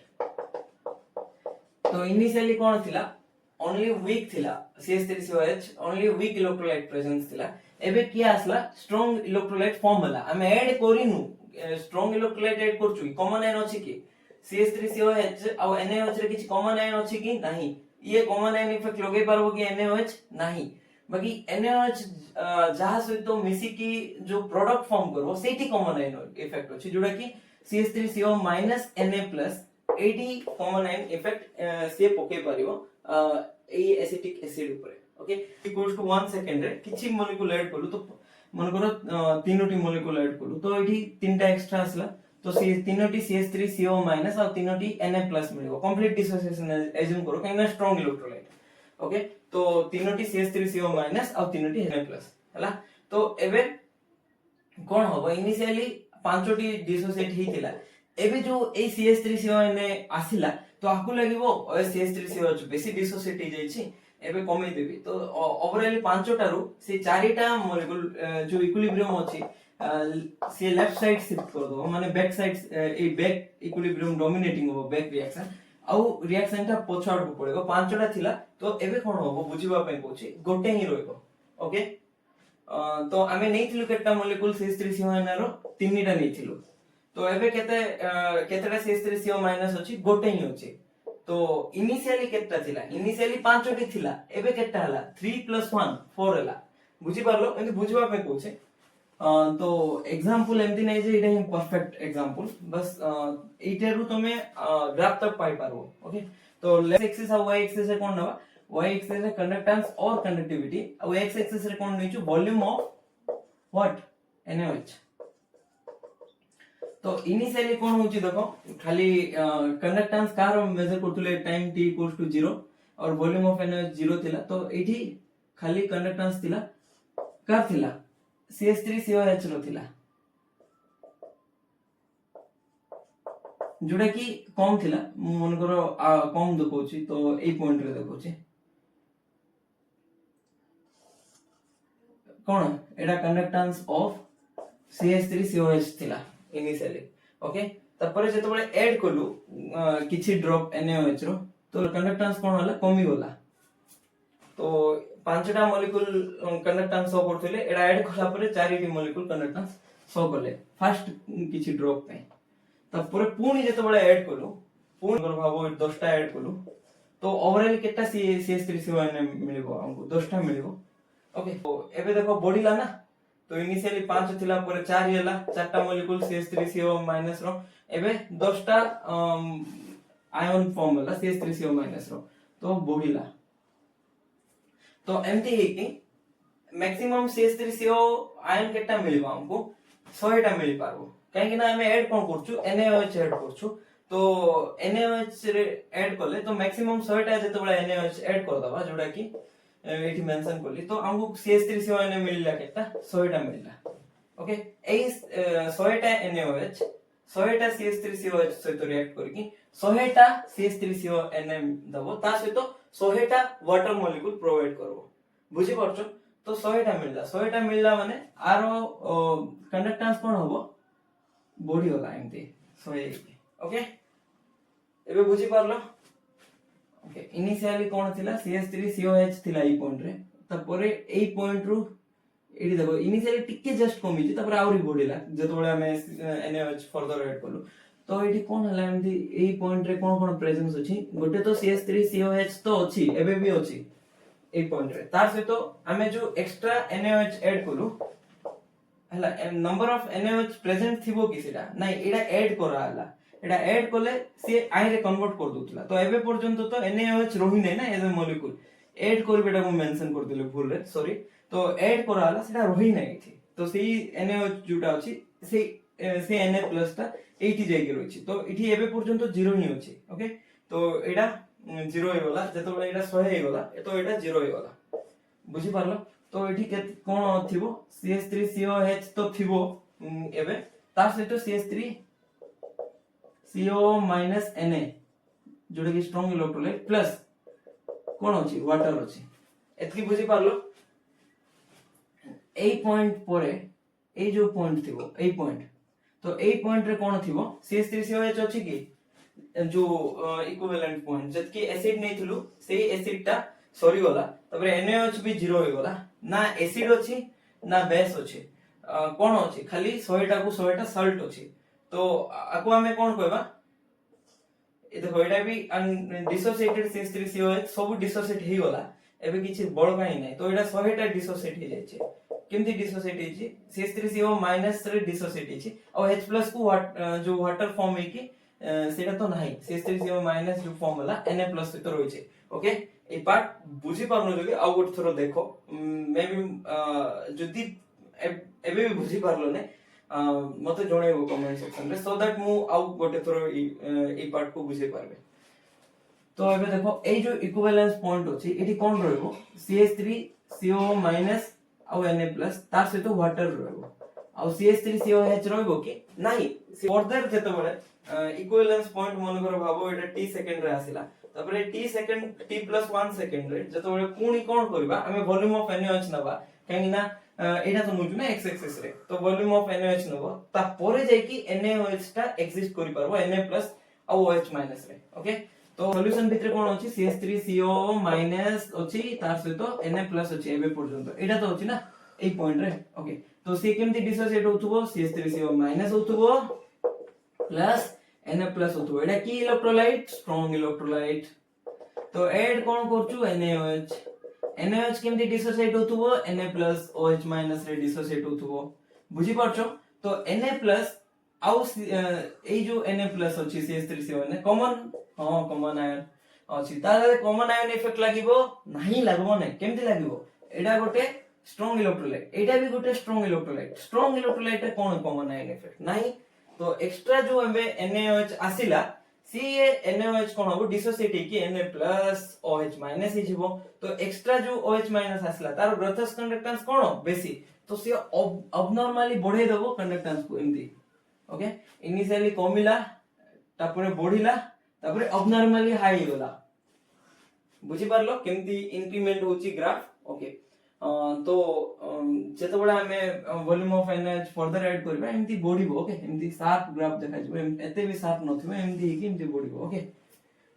तो इनिशियली कोन थिला ओनली वीक थिला CH3COH only weak electrolyte presence थिला एबे की आसला स्ट्रांग इलेक्ट्रोलाइट फॉर्म होला हम ऐड करिनु स्ट्रांग इलेक्ट्रोलाइट ऐड करछु कॉमन आयन अछि कि CH3COH आ NaOH रे किछ कॉमन आयन अछि कि नाही ये कॉमन आयन इफेक्ट लगे पारबो कि NaOH नाही बाकी NaOH जहा सहित तो मिसी की जो प्रोडक्ट फॉर्म करबो सेठी कॉमन आयन इफेक्ट अछि जोडा कि CH3CO Na+ एडी कॉमन आयन इफेक्ट से पके पारिबो ए एसिटिक एसिड ऊपर ओके इक्वल्स टू 1 सेकंड रे किछि मॉलिक्यूल ऐड करू तो मन करो तीनोटी मॉलिक्यूल ऐड करू तो एठी तीनटा एक्स्ट्रा आसला तो तीनोटी CH3CO माइनस और तीनोटी Na+ मिलबो कंप्लीट डिसोसिएशन एज्यूम करो काइना स्ट्रांग इलेक्ट्रोलाइट ओके तो तीनोटी CH3CO माइनस और तीनोटी Na+ हला तो एबे कोन होबो इनिशियली पांचोटी डिसोसिएट हिथिला एबे जो ए CH3CO ने आसिला तो आकु लागिबो CH3CO बेसी डिसोसिएट हो जाईछि एबे कमी देबी तो ओवरऑल पांचोटारू से चारिटा मॉलिक्यूल जो इक्विलिब्रियम अछि से लेफ्ट साइड शिफ्ट कर दो माने बैक साइड ए बैक इक्विलिब्रियम डोमिनेटिंग हो बैक रिएक्शन आउ रिएक्शन ता पछाड़ को पड़ेगो पांचटा थिला तो एबे कोन होबो बुझिबा पय कोछि गोटे ही रहइबो ओके तो आमे नै थिलु केटा मॉलिक्यूल CH3CO रो तीनटा नै थिलु तो एबे केतेटा CH3CO माइनस अछि गोटे ही अछि तो इनिशियली केटा थिला इनिशियली पांचटी थिला एबे केटा हला 3 + 1 4 हला बुझि पारलो एंड बुझिबा पे कोछे तो एग्जांपल एमती नै जे इटा परफेक्ट एग्जांपल बस एटेरु तमे ग्राफ तक पाई पारबो ओके तो लेफ्ट एक्सिस और y एक्सिस रे कोन नबा y एक्सिस रे कंडक्टेंस और कंडक्टिविटी और x एक्सिस रे कोन नेचु वॉल्यूम ऑफ व्हाट NaOH तो इनिशियली कोन होची देखो खाली कंडक्टेंस कार मेजर करथुले टाइम t = 0 और वॉल्यूम ऑफ NaOH 0 थिला तो एठी खाली कंडक्टेंस थिला कार थिला CH3COH रो थिला जोडा की कम थिला मन करो कम देखौची तो ए पॉइंट रे देखौची कोन एडा कंडक्टेंस ऑफ CH3COH थिला इनिशियली ओके तपर जते बळे ऐड कलु किछि ड्रॉप NaOH रो तो कंडक्टेंस कोन होला कमी होला तो पांचटा मॉलिक्यूल कंडक्टेंस शो करथिले एडा ऐड कला परे चारिटी मॉलिक्यूल कंडक्टेंस शो करले फर्स्ट किछि ड्रॉप पे तपर पुनी जते बळे ऐड कलु पुनी कर भाबो 10 टा ऐड कलु तो ओवरऑल केटा CH3CO मिलिबो हमको 10 टा मिलिबो ओके तो एबे देखो बॉडीला ना तो इनिशियली 5 थिला परे 4 हैला चारटा मॉलिक्यूल CH3CO माइनस रो एबे 10 टा आयन फॉर्म होला CH3CO माइनस रो तो बॉडीला तो एमटी है कि मैक्सिमम CH3CO आयन केटा मिलिबा हमको 100 टा मिलि पारबो कहीं ना हमें ऐड कोन करछु NaOH ऐड करछु तो NaOH रे ऐड करले तो मैक्सिमम 100 टा जते बडा NaOH ऐड कर दबा जोडा की एठी मेंशन करली तो हमको CH3CON मिलला केटा 100 टा मिलला ओके ए 100 टा NaOH 100 टा CH3COH सहित रिएक्ट करकी 100 टा CH3CON दबो ता सहित 100 टा वाटर मॉलिक्यूल प्रोवाइड करबो बुझी परछो तो 100 टा मिलला माने आरो कंडक्टेंस कोन होबो बॉडी होला एमती 100 ओके एबे बुझी पारलो ओके इनिशियली कोन थिला CH3COH थिला ई पॉइंट रे तपरे ए पॉइंट रु एडी देखो इनिशियली टिके जस्ट कमी छी तपरे आउरी बॉडीला जतबळे हमें NaOH फर्दर ऐड करलु तो एडी कोन हला एमती ए पॉइंट रे कोन कोन प्रेजेंस अछि गोटे तो CH3COH तो अछि एबे भी अछि ए पॉइंट रे तार से तो हमें जो एक्स्ट्रा NaOH ऐड करू हला नंबर ऑफ NaOH प्रेजेंट थिबो कि सेटा नाही एडा ऐड करा हला एडा ऐड कोले से आई रे कन्वर्ट कर दोतला तो एबे पर्यंत तो NaOH रहि नै ना एज ए मॉलिक्यूल ऐड करबेटा को मेंशन कर दिले भूल रे सॉरी तो ऐड करा हला सेटा रहि नै थी तो सेही NaOH जुटा अछि से Na+ ता एठी जाई के रहिछि तो एठी एबे पर्यंत 0 ही अछि ओके तो एडा 0 हे गला जतो एडा 100 हे गला तो एडा 0 हे गला बुझी पारलो तो एठी के कोन थिबो CH3COH तो थिबो एबे तार सहित CH3 CO - Na जोडे की स्ट्रांग इलेक्ट्रोलाइट प्लस कोन अछि वाटर अछि एतकी बुझी पारलो ए पॉइंट परे ए जो पॉइंट थिबो ए पॉइंट तो ए पॉइंट रे कोन थिबो CH3COH अछि की जो इक्विवेलेंट पॉइंट जतकी एसिड नै थिलु सेही एसिड टा सरी गला तबरे NaOH भी 0 हो गला ना एसिड अछि ना बेस अछि कोन अछि खाली 100 टा को 100 टा सॉल्ट अछि तो आको हमें कोन कहबा ए देखो एटा भी डिसोसिएटेड CH3COH सब डिसोसिएट हे गला एबे किछि बड़ काई नै तो एटा 100 टा डिसोसिएट हे जाय छै केमति डिसोसिएट हे छै CH3CO- रे डिसोसिएट हे छै और H+ को जो वाटर फॉर्म हे की सेटा तो नाही CH3CO- जो फॉर्म होला Na+ सहित रहि छै ओके ए पार्ट बुझी पारनो जदि आ गोट थरो देखो मे भी जदि एबे भी बुझी पारलो ने मते जणेबो कमेंट सेक्शन रे सो दैट मु आ गोटे थरो ए पार्ट को बुझे पारबे तो एबे देखो ए जो इक्विवेलेंस पॉइंट अछि एठी कोन रहबो CH3CO- आ Na+ तार सहित वाटर रहबो आ CH3COH रहबो कि नाही फर्दर जते बळे इक्विवेलेंस पॉइंट मन कर भाबो एटा t सेकंड रे आसिला तबरे t सेकंड t+1 सेकंड रे जते बळे पुनी कोन करबा हमें वॉल्यूम ऑफ NaOH नबा काहे ना एटा तो मुजु ना x एक्सिस रे तो वॉल्यूम ऑफ NaOH नबो ता परे जाय कि NaOH ता एक्जिस्ट करि परबो Na+ आ OH- रे ओके तो सॉल्यूशन भितरे कोन अछि CH3CO- अछि तार सहित Na+ अछि एबे पर्यंत एटा तो अछि ना ए पॉइंट रे ओके तो से केमति डिसोसिएट होथुबो CH3CO- होथुबो प्लस Na+ होथुबो एटा की इलेक्ट्रोलाइट स्ट्रांग इलेक्ट्रोलाइट तो ऐड कोन करछु NaOH केमति डिसोसिएट होथुबो Na+ OH- रे डिसोसिएट होथुबो बुझी पारछो तो Na+ आउ ए जो Na+ अछि CH3CO कॉमन कॉमन आयन अछि ताले कॉमन आयन इफेक्ट लागिबो नाही लागबो नै केमति लागिबो एडा गोटे स्ट्रांग इलेक्ट्रोलाइट एडा भी गोटे स्ट्रांग इलेक्ट्रोलाइट रे कोन कॉमन आयन इफेक्ट नाही तो एक्स्ट्रा जो हमें NaOH आसिला सी NaOH कोन होबो डिसोसिएट कि Na+ OH- ही जिवो तो एक्स्ट्रा जो OH- आसिला तार ग्रोथस कंडक्टेंस कोन बेसी तो से अबनॉर्मली बढ़े देबो कंडक्टेंस को एमती ओके इनिशियली कमिला तापरे बढ़िला तापरे अबनॉर्मली हाई होला बुझी पारलो केमती इंक्रीमेंट होची ग्राफ ओके तो जेते बडा हमें volume of NaOH further add करबा एमती बढ़िबो ओके एमती शार्प ग्राफ देखा जबो एते भी शार्प नथिबो एमती कि एमती बढ़िबो ओके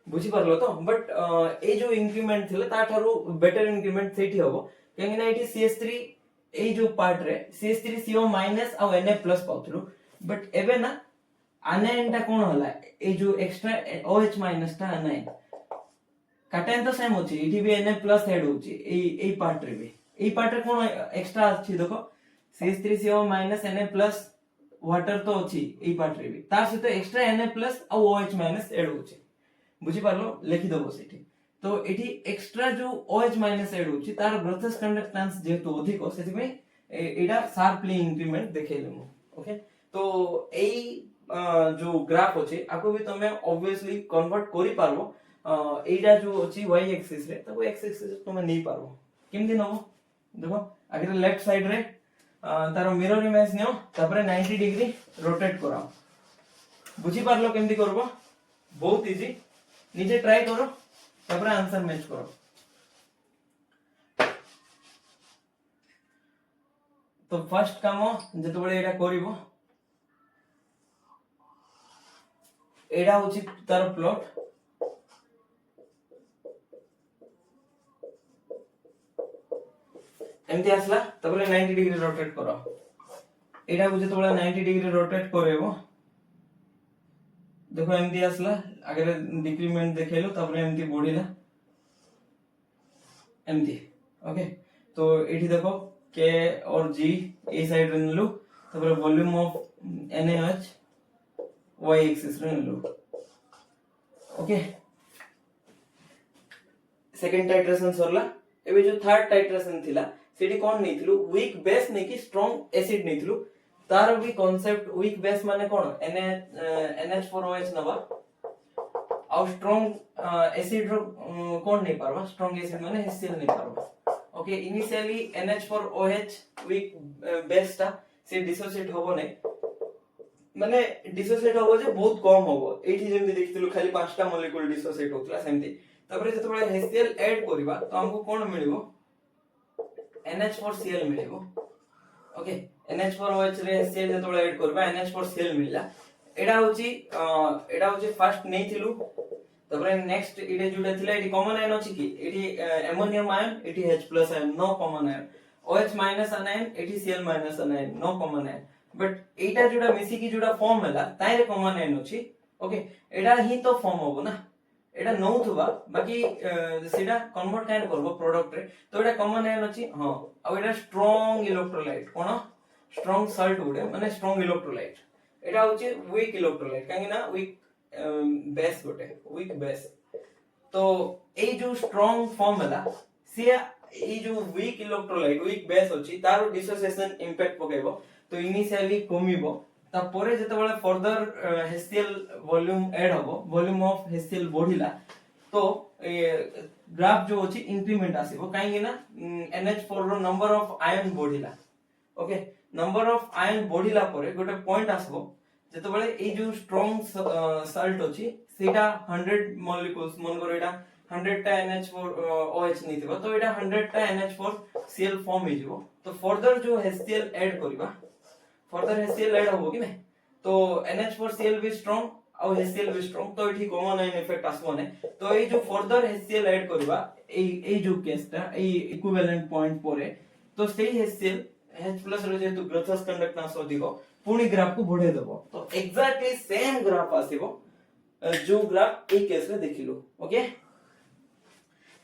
बुझी पारलो तो बट ए जो इंक्रीमेंट थिले ता थारु बेटर इंक्रीमेंट सेठी होबो केंगे ना एठी CH3 ए जो पार्ट रे CH3CO- आ Na+ पाउथलु बट एबे ना anion टा कोन होला ए जो एक्स्ट्रा OH- ता anion काटेन तो सेम होची इठी भी Na+ ऐड होची ए पार्ट रे भी ए पार्ट रे कोन एक्स्ट्रा अछि देखो CH3CO- Na+ वाटर तो अछि ए पार्ट रे भी तार सहित एक्स्ट्रा Na+ आ OH- ऐड होची बुझी पारलो लिखि दबो सेठी तो एठी एक्स्ट्रा जो OH- ऐड होची तार ग्रोथस कंडक्टेंस जेतो अधिक सेति में एडा शार्पली इंक्रीमेंट देखेले मु ओके तो एई जो ग्राफ अछि आको भी तमे ऑब्वियसली कन्वर्ट करि पारबो एइटा जो अछि y एक्सिस रे ताको x एक्सिस तमे नै पारबो केमति नबो देखो आगे लेफ्ट साइड रे तारो मिरर इमेज नियो तापरे 90 डिग्री रोटेट कराओ बुझी पारलो केमति करबो बहुत इजी नीचे ट्राई करो तापरे आंसर मैच करो तो फर्स्ट काम जते बळे एटा करिवो एटा होची तार प्लॉट एमती आसला तबले 90 डिग्री रोटेट करो एटा को जते बळे 90 डिग्री रोटेट करेबो देखो एमती आसला आगे डिक्रीमेंट देखेलो तबले एमती बढ़िला एमती ओके तो एठी देखो के और जी ए साइड रे नलु तबले volume of NaH y axis रे नलु ओके सेकंड टाइट्रेशन सरला एबे जो थर्ड टाइट्रेशन थिला सेठी कोन नैथिलु वीक बेस नै कि स्ट्रांग एसिड नैथिलु तार भी कांसेप्ट वीक बेस माने कोन NH4OH नबा आ स्ट्रांग एसिड रो कोन नै पारबा स्ट्रांग एसिड माने HCl नै पारबा okay initially NH4OH weak base ता से डिसोसिएट होबो नै माने डिसोसिएट होबो जे बहुत कम होबो एठी जेमति देखितलु खाली पांचटा मॉलिक्यूल डिसोसिएट होतला सेमति तबरे जते बळे HCl ऐड करिबा तो हमको कोन मिलिबो NH4Cl मिलिबो ओके NH4OH रे HCl जते बळे ऐड करबा NH4Cl मिलला एडा होची फर्स्ट नैथिलु तबरे नेक्स्ट इडे जुडे थिला एटी कॉमन आयन अछि कि एटी अमोनियम आयन एटी H+ ion no common ion OH- ion एटी Cl- ion no common ion but एटा जुडा मिसी की जुडा फॉर्म होला ताइरे कॉमन आयन अछि ओके एडा ही तो फॉर्म होबो ना एटा नौथुबा बाकी सेटा कन्वर्ट काइन करबो प्रोडक्ट रे तो एटा कॉमन आयन अछि हां आ एटा स्ट्रांग इलेक्ट्रोलाइट कोन स्ट्रांग सॉल्ट गुडे माने स्ट्रांग इलेक्ट्रोलाइट एटा होछि वीक इलेक्ट्रोलाइट काहे ना वीक बेस गुडे वीक बेस तो ए जो स्ट्रांग फॉर्म होला से ए जो वीक इलेक्ट्रोलाइट वीक बेस अछि तारो डिसोसिएशन इंपैक्ट पकेबो तो इनिशियली कमिबो तापरे जते बळे फर्दर HCl वॉल्यूम ऐड होबो वॉल्यूम ऑफ HCl बढ़िला तो ग्राफ जो अछि इंक्रीमेंट आसीबो काहे ना NH4 रो नंबर ऑफ आयन बढ़िला ओके नंबर ऑफ आयन बढ़िला परे गोटे पॉइंट आसबो जते बळे ए जो स्ट्रांग सॉल्ट अछि सेटा 100 मॉलिक्यूल्स मन करो एटा 100 टा NH4OH नैथिबो तो एटा 100 टा NH4Cl फॉर्म हिजबो तो फर्दर जो HCl ऐड करिबा फर्दर HCl ऐड होबो कि नै तो NH4Cl भी स्ट्रांग और HCl भी स्ट्रांग तो एठी कॉमन आयन इफेक्ट आसबो नै तो ए जो फर्दर HCl ऐड करबा ए जो केसटा ए इक्विवेलेंट पॉइंट परे तो सेही HCl H+ रो जेतु ग्रोथस कंडक्टेंस अधिको पुनी ग्राफ को बढ़े देबो तो एग्जैक्टली सेम ग्राफ आसीबो जो ग्राफ ए केस रे देखिलो ओके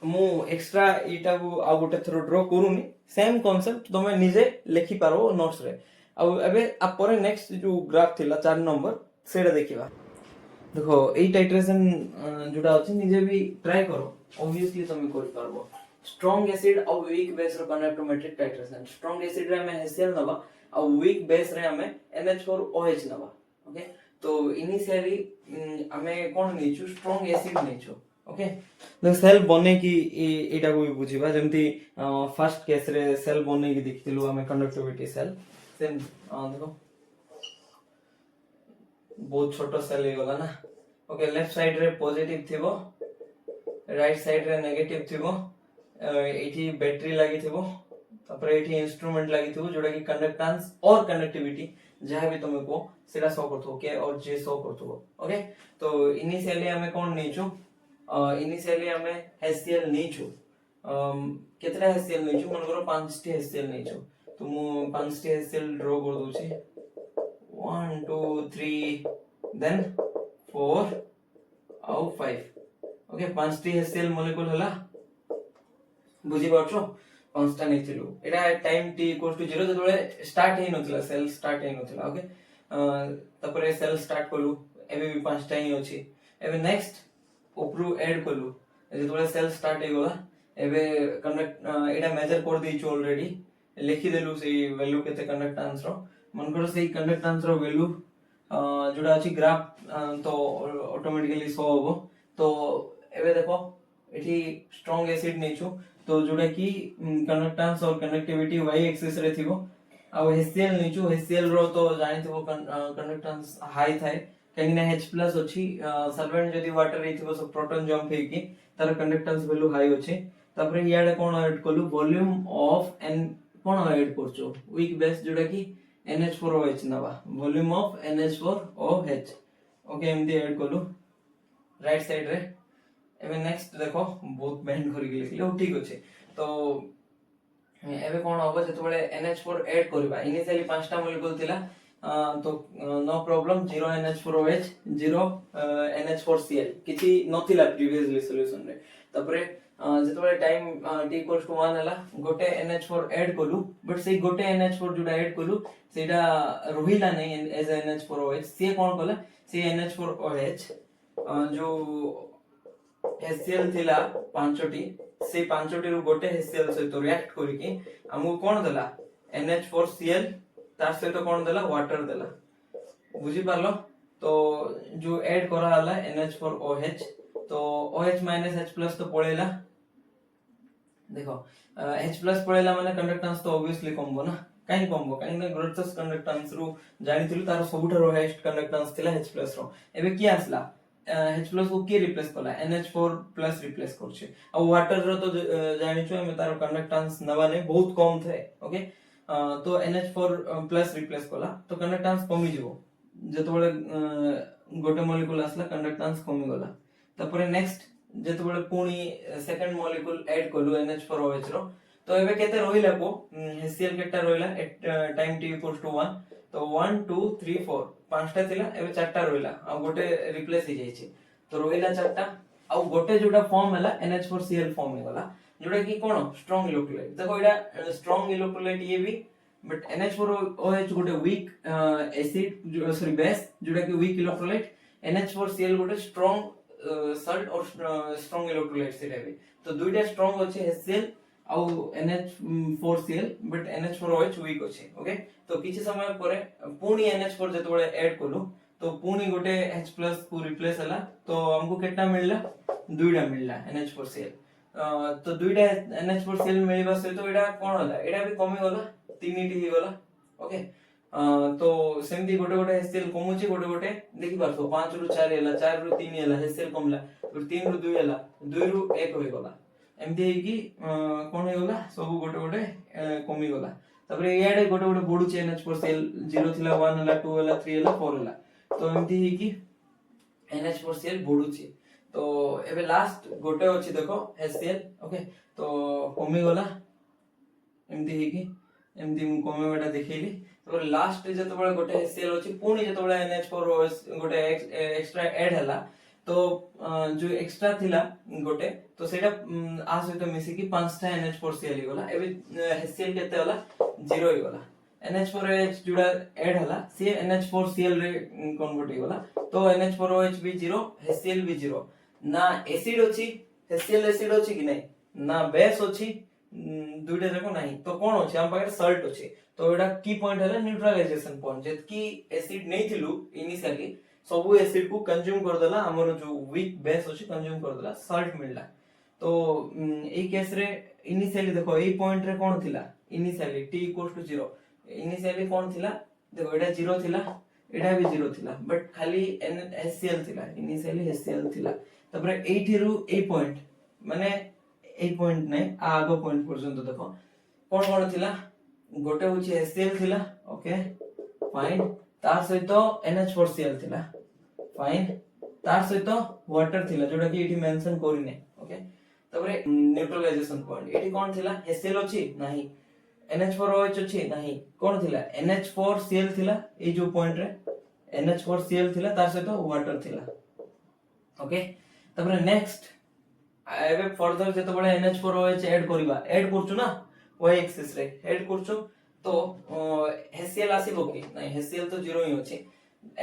मु एक्स्ट्रा एटा को आ गोटे थरो ड्रा करूनी सेम कांसेप्ट तमे निजे लिखि पारो नोट्स रे आ एबे आ परे नेक्स्ट जो ग्राफ थिला 4 नंबर सेडा देखिबा देखो ए टाइट्रेशन जोडा अछि निजे भी ट्राई करो ऑब्वियसली तमे कर पारबो स्ट्रांग एसिड और वीक बेस रो कनेक्ट्रोमेट्रिक टाइट्रेशन स्ट्रांग एसिड रे में HCl नबा और वीक बेस रे हमें NH4OH नबा ओके तो इनिशियली हमें कोन नेचु स्ट्रांग एसिड नेचु ओके द सेल बने की एटा को भी बुझिबा जेमति फर्स्ट केस रे सेल बने की देखितलु हमें कंडक्टिविटी सेल सेम देखो बहुत छोटो सेल हे गला ना ओके लेफ्ट साइड रे पॉजिटिव थिबो राइट साइड रे नेगेटिव थिबो एठी बैटरी लागि थिबो तापरे एठी इंस्ट्रूमेंट लागि थिबो जोडा की कंडक्टेंस और कंडक्टिविटी जहां भी तुमको को सेटा शो करथो के और जे शो करथो ओके तो इनिशियली हमें कोन नेचु इनिशियली हमें HCl नेचु केतरा HCl नेचु मन करो 5 टी HCl नेचु तो मु 5 टी HCl ड्रॉ कर दउ छी 1 2 3 देन 4 और 5 ओके 5 टी HCl मॉलिक्यूल हला बुझी पाछो 5 टा नेथिलु एटा टाइम t = 0 जतबे स्टार्ट हे नथिला सेल स्टार्ट हे नथिला ओके तपरे सेल स्टार्ट कलु एबे भी 5 टा ही अछि एबे नेक्स्ट उपरु ऐड कलु जतबे सेल स्टार्ट हे गला एबे कंडक्ट एटा मेजर कर दै छु ऑलरेडी लिखि देलु से वैल्यू केते कंडक्टेंस रो मनकर से कंडक्टेंस रो वैल्यू जोड़ा अछि ग्राफ तो ऑटोमेटिकली शो होबो तो एबे देखो एठी स्ट्रांग एसिड नेचु तो जोड़ा कि कंडक्टेंस और कंडक्टिविटी y एक्सिस रे थिबो आ HCl नेचु HCl रो तो जानि थिबो कंडक्टेंस हाई थाए कहीं H+ अछि सॉल्वेंट जदी वाटर रे थिबो सो प्रोटॉन जंप हे कि तार कंडक्टेंस वैल्यू हाई अछि तापर याडे कोन ऐड कलु वॉल्यूम ऑफ एन कोन ऐड करचो वीक बेस जोड़ा कि NH4OH नवा वॉल्यूम ऑफ NH4OH ओके एमदी ऐड कलु राइट साइड रे एबे नेक्स्ट देखो बहुत बेंड करि के लिखले ठीक अछि तो एबे कोन होबो जेतबेले NH4 ऐड करबा इनिशियली पांचटा मॉलिक्यूल थिला तो नो प्रॉब्लम 0 NH4OH 0 NH4Cl किछि नथिला प्रीवियसली सॉल्यूशन रे तपरे जेतबेले टाइम t = 1 हला गोटे NH4 ऐड कलु बट से गोटे NH4 जुडा ऐड कलु सेटा रहिला नै एज NH4OH से कोन कला से NH4OH जो HCl थिला पांचटी से पांचटी रु गोटे HCl सहित रिएक्ट करिकि हमहु कोन देला NH4Cl तार सहित कोन देला वाटर देला बुझी पारलो तो जो ऐड करा हला NH4OH तो OH H+ तो पळेला देखो H+ पळेला माने कंडक्टेंस तो ऑब्वियसली कमबो ना काई कमबो काई ना ग्रेटेस्ट कंडक्टेंस रु जानि थिलु तार सबुठारो हाईएस्ट कंडक्टेंस थिला H+ रो एबे की आसला H+ को की रिप्लेस कला NH4+ रिप्लेस करछे आ वाटर रो तो जानि छु हम तार कंडक्टेंस नवा नै बहुत कम थे ओके तो NH4+ रिप्लेस कला तो कंडक्टेंस कमी जिवो जेतबेले गोटे मॉलिक्यूल आसला कंडक्टेंस कमी गला तपरे नेक्स्ट जेतबेले पुनी सेकंड मॉलिक्यूल ऐड कलु NH4OH रो तो एबे केते रहिला को HCl केटा रहिला एट टाइम t = 1 तो 1 2 3 4 पांचटा थिला एबे चारटा रहिला आ गोटे रिप्लेस हे जायछि तो रहिला चारटा आ गोटे जोटा फॉर्म हला NH4Cl फॉर्म हे गला जोटा की कोन स्ट्रांग इलेक्ट्रोलाइट देखो एटा स्ट्रांग इलेक्ट्रोलाइट ये भी बट NH4OH गोटे वीक एसिड सॉरी बेस जोटा की वीक इलेक्ट्रोलाइट NH4Cl गोटे स्ट्रांग सॉल्ट और स्ट्रांग इलेक्ट्रोलाइट सेटा भी तो दुइटा स्ट्रांग अछि HCl आउ NH4Cl बट NH4OH वीक अछि ओके तो किछि समय परे पुनी NH4 जेतबेले ऐड कलु तो पुनी गोटे H+ को रिप्लेस हला तो हमको केटा मिलला दुइटा मिलला NH4Cl तो दुइटा NH4Cl मिलबा से तो एडा कोन हला एडा भी कमी गला तीनटी ही गला ओके तो सेमती गोटे गोटे HCl कमुची गोटे गोटे देखि परसो 5 रु 4 हला 4 रु 3 हला HCl कमला फिर 3 रु 2 हला 2 रु 1 होय गला एमती है कि कोन हे गला सब गोटे गोटे कमी गला तबरे याडे गोटे गोटे बडुचे NH4Cl 0 थिला 1 हला 2 हला 3 हला 4 हला तो एमती है कि NH4Cl बडुचे तो एबे लास्ट गोटे अछि देखो HCl ओके तो कमी गला एमती है कि एमती मु कमे बेटा देखैली तो लास्ट जेतबेले गोटे HCl अछि पुनी जेतबेले NH4OH गोटे एक्स्ट्रा ऐड हला तो जो एक्स्ट्रा थिला गोटे तो सेटा आ सहित मिसी कि पांचटा NH4Cl गला एबे HCl केते हला 0 ही गला NH4OH जुड़ा ऐड हला से NH4Cl रे कन्वर्ट ही गला तो NH4OH भी 0 HCl भी 0 ना एसिड अछि HCl एसिड अछि कि नै ना बेस अछि दुइटा जाको नाही तो कोन अछि हम पाखे सॉल्ट अछि तो एडा की पॉइंट हला न्यूट्रलाइजेशन पॉइंट जेत की एसिड नै थिलु इनिशियली सब एसिड को कंज्यूम कर देला हमर जो वीक बेस अछि कंज्यूम कर देला सॉल्ट मिलला तो ए केस रे इनिशियली देखो ए पॉइंट रे कोन थिला इनिशियली t = 0 इनिशियली कोन थिला देखो एडा 0 थिला एडा भी 0 थिला बट खाली HCl थिला इनिशियली HCl थिला तबरे 8 रु ए पॉइंट माने ए पॉइंट नै आगो पॉइंट पर्यंत देखो कोन कोन थिला गोटे होची HCl थिला ओके फाइन तार सहित NH4Cl थिला फाइन तार सहित वाटर थिला जोटा कि एठी मेंशन करिने ओके तबरे न्यूट्रलाइजेशन पॉइंट एठी कोन थिला HCl अछि नाही NH4OH अछि नाही कोन थिला NH4Cl थिला ए जो पॉइंट रे NH4Cl थिला तार सहित वाटर थिला ओके तबरे नेक्स्ट एबे फर्दर जेतबेले NH4OH ऐड करबा ऐड करछु ना y एक्सिस रे ऐड करछु तो HCl आसीबो कि नाही HCl तो 0 ही अछि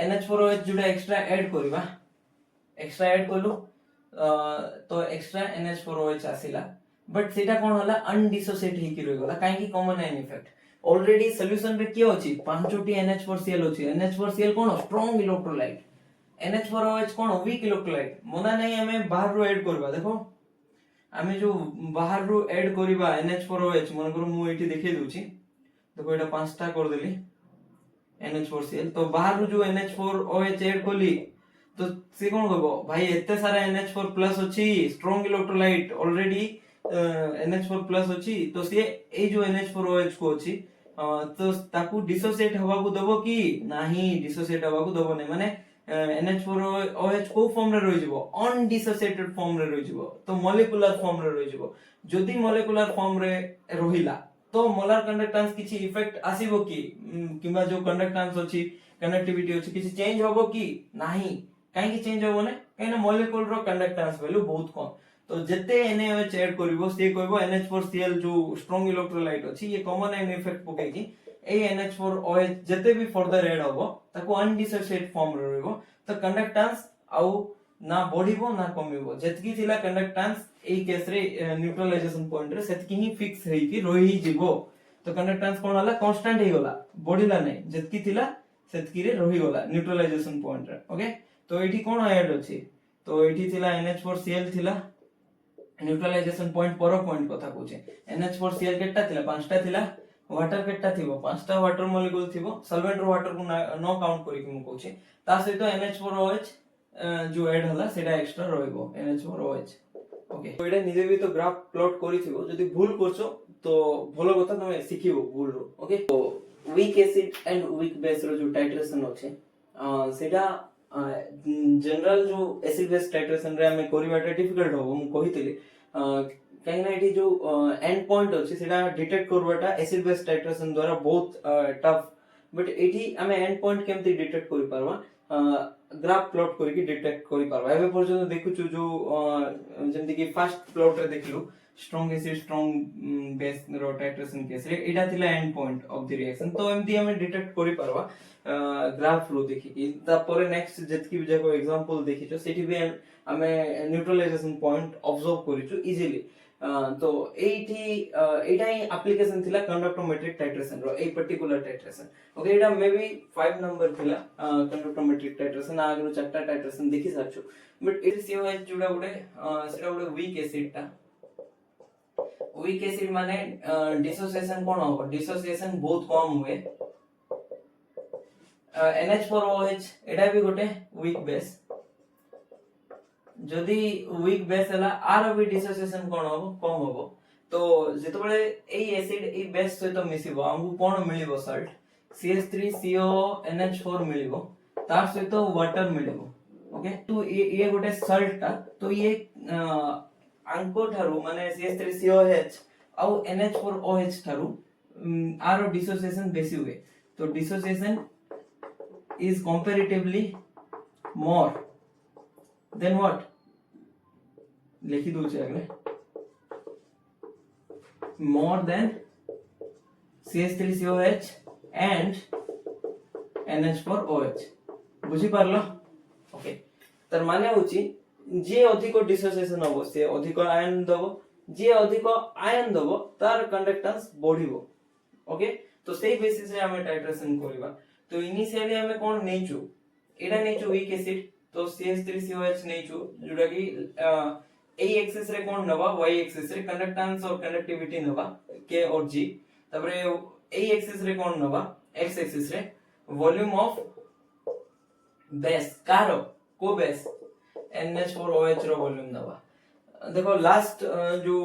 NH4OH जुडा एक्स्ट्रा ऐड करबा एक्स्ट्रा ऐड करलु तो एक्स्ट्रा NH4OH आसीला बट सेटा कोन होला अनडिसोसिएट हे कि रहि गला काहे कि common ion effect already solution रे कियो अछि पांचोटी NH4Cl अछि NH4Cl कोन स्ट्रांग इलेक्ट्रोलाइट NH4OH कोन वीक इलेक्ट्रोलाइट मना नहीं हमें बाहर रो ऐड करबा देखो आमे जो बाहर रो ऐड करबा NH4OH मन करू मु एठी देखै दोछि देखो एटा पांचटा कर देली NH4Cl तो बाहर रो जो NH4OH ऐड कोली तो से कोन कहबो भाई एते सारा NH4 प्लस अछि strong electrolyte already NH4 plus अछि तो से ए जो NH4OH को अछि तो ताकू डिसोसिएट हवा को दबो कि नाही डिसोसिएट हवा को दबो नै माने NH4OH को फॉर्म रे रहि जबो अनडिसोसिएटेड फॉर्म रे रहि जबो तो मॉलिक्यूलर फॉर्म रे रहि जबो जदि मॉलिक्यूलर फॉर्म रे रहिला तो मोलार कंडक्टेंस किछि इफेक्ट आसीबो कि किबा जो कंडक्टेंस अछि कनेक्टिविटी अछि किछि चेंज होबो कि नाही काहे चेंज होबो ने काहे मॉलिक्यूल रो कंडक्टेंस वैल्यू बहुत कम तो जते NaOH ऐड करबो से कहबो NH4Cl जो स्ट्रांग इलेक्ट्रोलाइट अछि ये कॉमन एंड इफेक्ट पकेगी ए NH4OH जते भी फर्दर ऐड होबो ताको अनडिसोसिएट फॉर्म रे रहबो तो कंडक्टेंस आउ ना बढ़िबो ना कमिबो जतकी थिला कंडक्टेंस ए केस रे न्यूट्रलाइजेशन पॉइंट रे सेतकी ही फिक्स हेई कि रही जिवो तो कंडक्टेंस कोन होला कांस्टेंट हे होला बढ़िला नै जतकी थिला सेतकी रे रही होला न्यूट्रलाइजेशन पॉइंट रे ओके तो एठी कोन ऐड अछि तो एठी थिला NH4Cl थिला न्यूट्रलाइजेशन पॉइंट पर पॉइंट कथा कहूचे NH4Cl केटा थिला पांचटा थिला वाटर केटा थिबो पांचटा वाटर मॉलिक्यूल थिबो सॉल्वेंट रो वाटर को नो काउंट करी कि मु कहूचे ता सहित NH4OH जो ऐड होला सेटा एक्स्ट्रा रहइबो NH4OH ओके तो एटा निजे भी तो ग्राफ प्लॉट करिथिबो जदि भूल करछो तो भलो कथा तमे सिखिबो भूल रो ओके तो weak acid and weak base रो जो टाइट्रेशन अछि सेटा जनरल जो एसिड बेस टाइट्रेशन रे हमें करिवाटा डिफिकल्ट हो मु कहितली काहे ना एठी जो एंड पॉइंट अछि सेटा डिटेक्ट करबाटा एसिड बेस टाइट्रेशन द्वारा बहुत टफ बट एठी हमें एंड पॉइंट केमति डिटेक्ट करि परबा ग्राफ प्लॉट करके डिटेक्ट करि परबा एबे पर्यंत देखुछु जो जेंति कि फर्स्ट प्लॉट रे देखलु स्ट्रांग एसिड स्ट्रांग बेस रो टाइट्रेशन केस रे एटा थिला and point of the reaction तो एमती हमें डिटेक्ट करि परबा ग्राफ रो देखि कि तापर नेक्स्ट जतकी भी जाको एग्जांपल देखिछो सेठी भी हमें न्यूट्रलाइजेशन पॉइंट ऑब्जर्व करिछु इजीली तो एठी एटा ही एप्लीकेशन थिला कंडक्टोमेट्रिक टाइट्रेशन रो ए पर्टिकुलर टाइट्रेशन ओके एटा मे बी 5 नंबर थिला कंडक्टोमेट्रिक टाइट्रेशन आगरो चारटा टाइट्रेशन देखि सारछु बट ए सीओएच जुडा गुडे सेटा गुडे वीक एसिड ता वीक एसिड माने डिसोसिएशन कोन हो डिसोसिएशन बहुत कम हुए NH4OH एटा भी गोटे वीक बेस जदि वीक बेस हला आर भी डिसोसिएशन कोन हो कम होबो तो जेतबेले एई एसिड एई बेस सहित मिसिबो हमहु कोन मिलिबो सॉल्ट CH3CONH4 मिलिबो तार सहित वाटर मिलिबो ओके तो ये गोटे सॉल्ट ता तो ये आंको थारु माने CH3COH आउ NH4OH थारु आर डिसोसिएशन बेसी हुए तो dissociation is comparatively more than what लिखि दो आगे more than CH3COH and NH4OH बुझी पारलो ओके तर माने होची जे अधिक डिसोसिएशन होबो से अधिक आयन दबो जे अधिक आयन दबो तार कंडक्टेंस बढ़िबो ओके तो सेही बेसिस रे हमें टाइट्रेशन करबा तो इनिशियली हमें कोन नेचु एटा नेचु वीक एसिड तो CH3COH नेचु जोडा कि ए एक्सिस रे कोन नबा y एक्सिस रे कंडक्टेंस और कंडक्टिविटी नबा k और g तबरे ए एक्सिस रे कोन नबा x एक्सिस रे वॉल्यूम ऑफ बेस कारो को बेस NH4OH रो वॉल्यूम नबा देखो लास्ट जो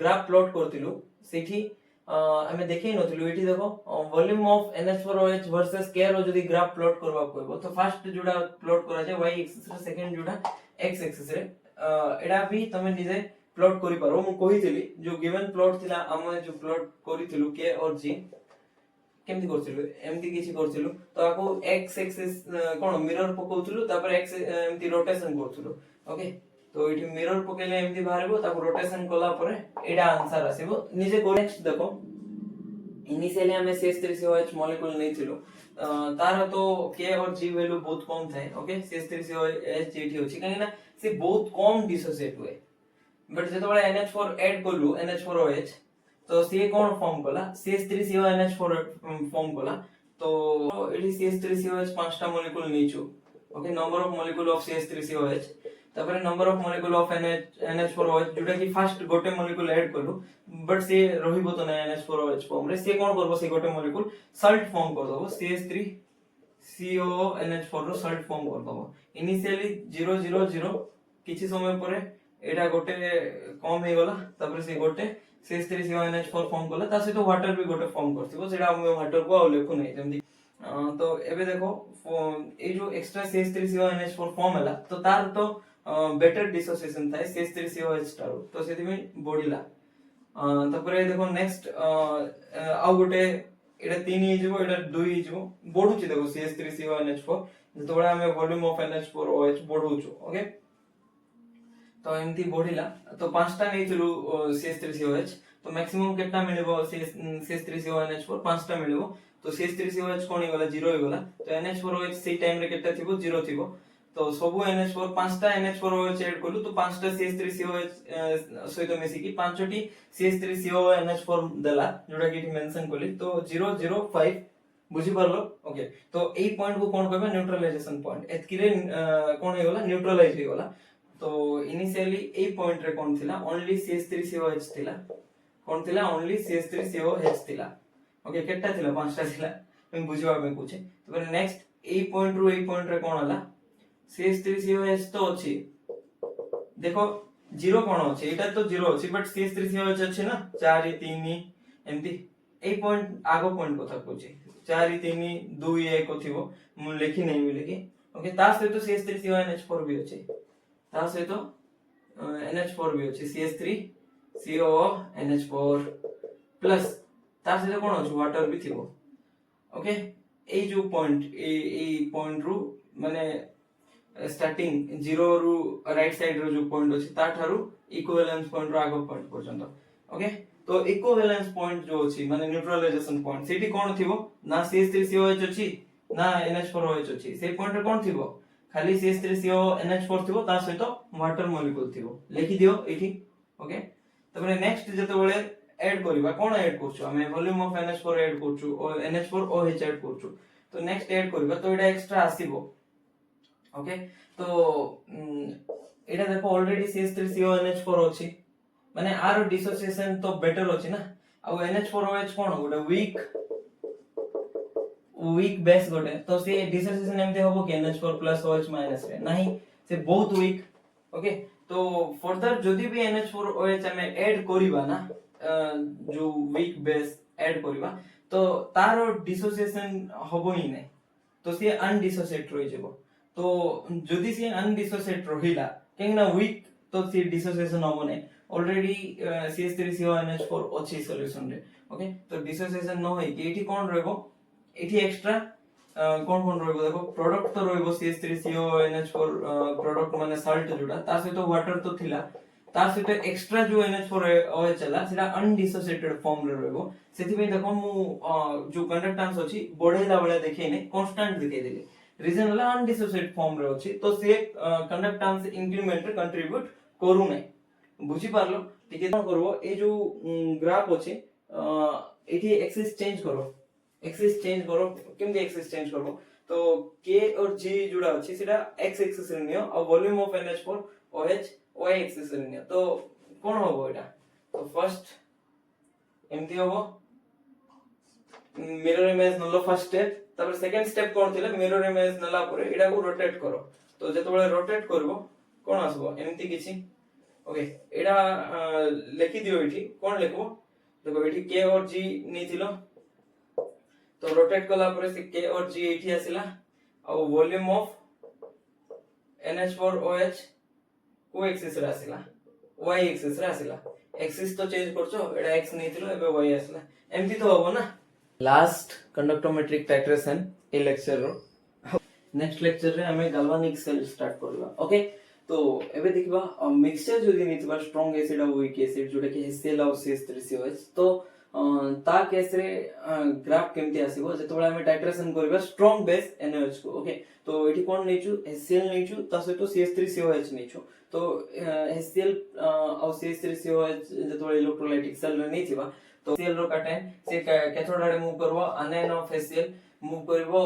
ग्राफ प्लॉट करतिलु सेठी हमें देखै नथिलु एठी देखो volume of NH4OH versus k रो जदी ग्राफ प्लॉट करबा कहबो तो फर्स्ट जोडा प्लॉट करा जाय y एक्सिस रे सेकंड जोडा x एक्सिस रे एडा भी तमे निजे प्लॉट करि पारो मु कहितली जो गिवन प्लॉट थिला हम जो प्लॉट करितलु k और g केमति करथिलु एमति किछि करथिलु तो आको x एक्सिस कोन मिरर पकोथलु तापर x एमति रोटेशन करथिलु ओके तो एठी मिरर पकेले एमति बाहरबो ताको रोटेशन कला परे एडा आंसर आसीबो निजे को नेक्स्ट देखो इनिशियली हमें CH3COH मॉलिक्यूल नै थिलो तार तो k और g वैल्यू बहुत कम थाए ओके CH3COH एठी होछि काहेना से बहुत कम डिसोसिएट हुए बट जेतबेले NH4 ऐड करलु NH4OH तो सी कोन फॉर्म कला CH3CONH4 फॉर्म कला तो एठी CH3COH पांचटा मॉलिक्यूल नीचु okay number of molecule of CH3COH तापर number of molecule of NH4OH जोटा कि फर्स्ट गोटे मॉलिक्यूल ऐड करलु बट से रहिबो तो ना NH4OH फॉर्म रे से कोन करबो से गोटे मॉलिक्यूल सल्ट फॉर्म कर दबो CH3CONH4 रो सल्ट फॉर्म कर दबो इनिशियली 0 0 0 किछि समय परे एटा गोटे कम हे गला तापर से गोटे CH3CONH4 फॉर्म कला ता से तो वाटर भी गोटे फॉर्म करथिबो जेडा हम वाटर को लेखु नै जेमति तो एबे देखो ए जो एक्स्ट्रा CH3CONH4 फॉर्म हला तो तार तो बेटर डिसोसिएशन थाए CH3COH तारो तो सेति में बोडिला तापर देखो नेक्स्ट आ गोटे एटा 3 ही जबो एटा 2 ही जबो बोडुची देखो CH3CONH4 जतोबळे हमें वॉल्यूम ऑफ NH4OH बोडुचो ओके तो एमती बोढिला तो पांचटा नेथिलु CH3COH तो मैक्सिमम केतना मिलबो CH3CONH4 पांचटा मिलबो तो CH3COH कोन गला 0 गला तो NH4OH सेही टाइम रे केतना थिबो 0 थिबो तो सबु NH4 पांचटा NH4OH ऐड करलु तो पांचटा CH3COH सहित मिसी की पांचटी CH3CONH4 देला जोडा कि मेंशन करली तो 0 0 5 बुझी परलो ओके तो एई पॉइंट को कोन कहबे न्यूट्रलाइजेशन पॉइंट एतकी रे कोन हे गला न्यूट्रलाइज हे गला तो इनिशियली ए पॉइंट रे कोन थिला ओनली CH3COH थिला कोन थिला ओनली CH3COH थिला ओके केटा थिला पांचटा थिला मैं बुझवा में पूछे तो फिर नेक्स्ट ए पॉइंट रो ए पॉइंट रे कोन हला CH3COH तो अछि देखो 0 कोन अछि एटा तो 0 अछि बट CH3COH अछि ना 4 3 एमती ए पॉइंट आगो पॉइंट को था पूछे 4 3 2 1 थिबो मु लेखि नै मिले कि ओके ता से तो CH3CONH4 भी अछि ता से तो NH4 भी अछि CH3CONH4 प्लस ता से तो कोन अछि वाटर भी थिबो ओके ए जो पॉइंट ए पॉइंट रु माने स्टार्टिंग 0 रु राइट साइड रो जो पॉइंट अछि ता थारु इक्विवेलेंस पॉइंट रो आगो पॉइंट पर्यंत ओके तो इक्विवेलेंस पॉइंट जो अछि माने न्यूट्रलाइजेशन पॉइंट सेठी कोन थिबो ना CH3COH अछि ना NH4OH अछि से पॉइंट रे कोन थिबो खाली CH3CONH4 थिबो ता सहित वाटर मॉलिक्यूल थिबो लिखि दियो एठी ओके तबरे नेक्स्ट जतबेले ऐड करिबा कोन ऐड करछु हमें वॉल्यूम ऑफ NH4 ऐड करछु और NH4OH ऐड करछु तो नेक्स्ट ऐड करिबा तो एटा एक्स्ट्रा आसीबो ओके तो एटा देखो ऑलरेडी CH3CONH4 अछि माने आर डिसोसिएशन तो बेटर अछि ना आ NH4OH कोन गोटे वीक बेस गोटे तो से डिसोसिएशन एमते होबो कि NH4+OH- रे नहीं से बहुत वीक ओके तो फर्दर जदी भी NH4OH हमें ऐड करिबा ना जो वीक बेस ऐड करिबा तो तारो डिसोसिएशन होबो ही नै तो से अनडिसोसिएट रहि जेबो तो जदी से अनडिसोसिएट रहिला केना वीक तो से डिसोसिएशन होबो नै ऑलरेडी CH3CONH4 अछि सॉल्यूशन रे ओके तो डिसोसिएशन न होई कि एठी कोन रहबो एठी एक्स्ट्रा कोन कोन रहबो देखो प्रोडक्ट तो रहबो CH3CONH4 प्रोडक्ट माने सॉल्ट जोडा ता से तो वाटर तो थिला ता से तो एक्स्ट्रा जो NH4OH चला सेटा अनडिसोसिएटेड फॉर्म रे रहबो सेति पे देखो मु जो कंडक्टेंस अछि बढ़ेला बेला देखै नै कांस्टेंट दिखै देले रीजन होला अनडिसोसिएटेड फॉर्म रे अछि तो से कंडक्टेंस इंक्रीमेंट रे कंट्रीब्यूट करू नै बुझी पारलो ठीक है कोन करबो ए जो ग्राफ अछि एठी एक्सिस चेंज करो एक्सिस चेंज करो केमदे एक्सिस चेंज करबो तो k और g जुड़ा अछि सेटा x एक्सिस रे नियो और volume of NH4OH y axis रे नियो तो कोन होबो एटा तो फर्स्ट एमती होबो मिरर इमेज नलो फर्स्ट स्टेप तब सेकंड स्टेप कोन थिला मिरर इमेज नला परे एटा को रोटेट करो तो जतबेले रोटेट करबो कोन आसबो एमती किछि ओके एटा लिखि दियो एठी कोन लिखबो देखो एठी k और g नै थिलो तो रोटेट कला परे से k और g एठी आसिला और वॉल्यूम ऑफ NH4OH को एक्सिस रे आसिला y एक्सिस रे आसिला एक्सिस तो चेंज करछो एटा x नै थिलो एबे y आसिला एमती तो होबो ना लास्ट कंडक्टोमेट्रिक टाइट्रेशन ए लेक्चर रो नेक्स्ट लेक्चर रे हमें गैल्वानिक सेल स्टार्ट करबा ओके तो एबे देखबा मिक्सचर जदी नितबा स्ट्रांग एसिड और वीक एसिड जोटा कि HCl और CH3COH तो ता केस रे ग्राफ केमती आसीबो जतबेला हमें टाइट्रेशन करबा स्ट्रांग बेस NaOH को ओके तो एठी कोन नेचु HCl नेचु ता सहित CH3COH नेचु तो HCl और CH3COH जेतबे इलेक्ट्रोलाइटिक सेल रे नहीं थिबा तो HCl रो कैटायन से कैथोड आडे मूव करबो आनायन ऑफ HCl मूव करबो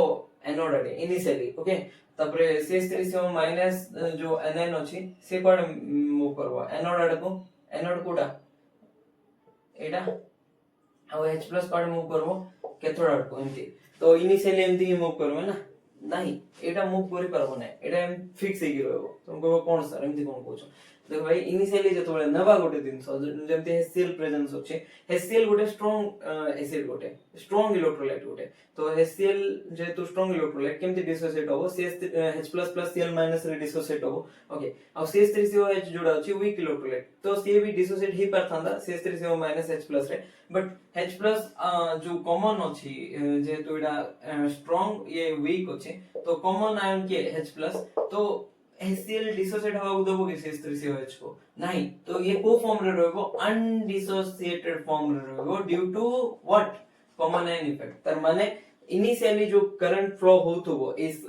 एनोड आडे इनिशियली ओके तापरे CH3CO माइनस जो एनायन अछि से कोड मूव करबो एनोड आडे को एनोड कोडा एटा और H प्लस कोड मूव करबो कैथोड आडे को एमती तो इनिशियली एमती ही मूव करबो ना नहीं एटा मूव करि परबो नै एटा फिक्स हे रहबो तुम कहबो कोन सर एमती कोन कहछो देखो भाई इनिशियली जेतबे नबा गोटे दिन जेमते HCl प्रेजेंस अछि HCl गोटे स्ट्रांग एसिड गोटे स्ट्रांग इलेक्ट्रोलाइट गोटे तो HCl जेतु स्ट्रांग इलेक्ट्रोलाइट केमते डिसोसिएट होबो H++Cl- रे डिसोसिएट होबो ओके और CH3COH जोडा अछि वीक इलेक्ट्रोलाइट तो से भी डिसोसिएट ही परथांदा CH3CO- H+ रे बट H+ जो कॉमन अछि जेतु एटा स्ट्रांग ये वीक अछि तो कॉमन आयन के H+ तो HCl डिसोसिएट हवा उदबो के CH3COH को नहीं तो ये को फॉर्म रे रहबो अनडिसोसिएटेड फॉर्म रे रहबो due to what common ion effect तर माने इनिशियली जो करंट फ्लो होतबो इस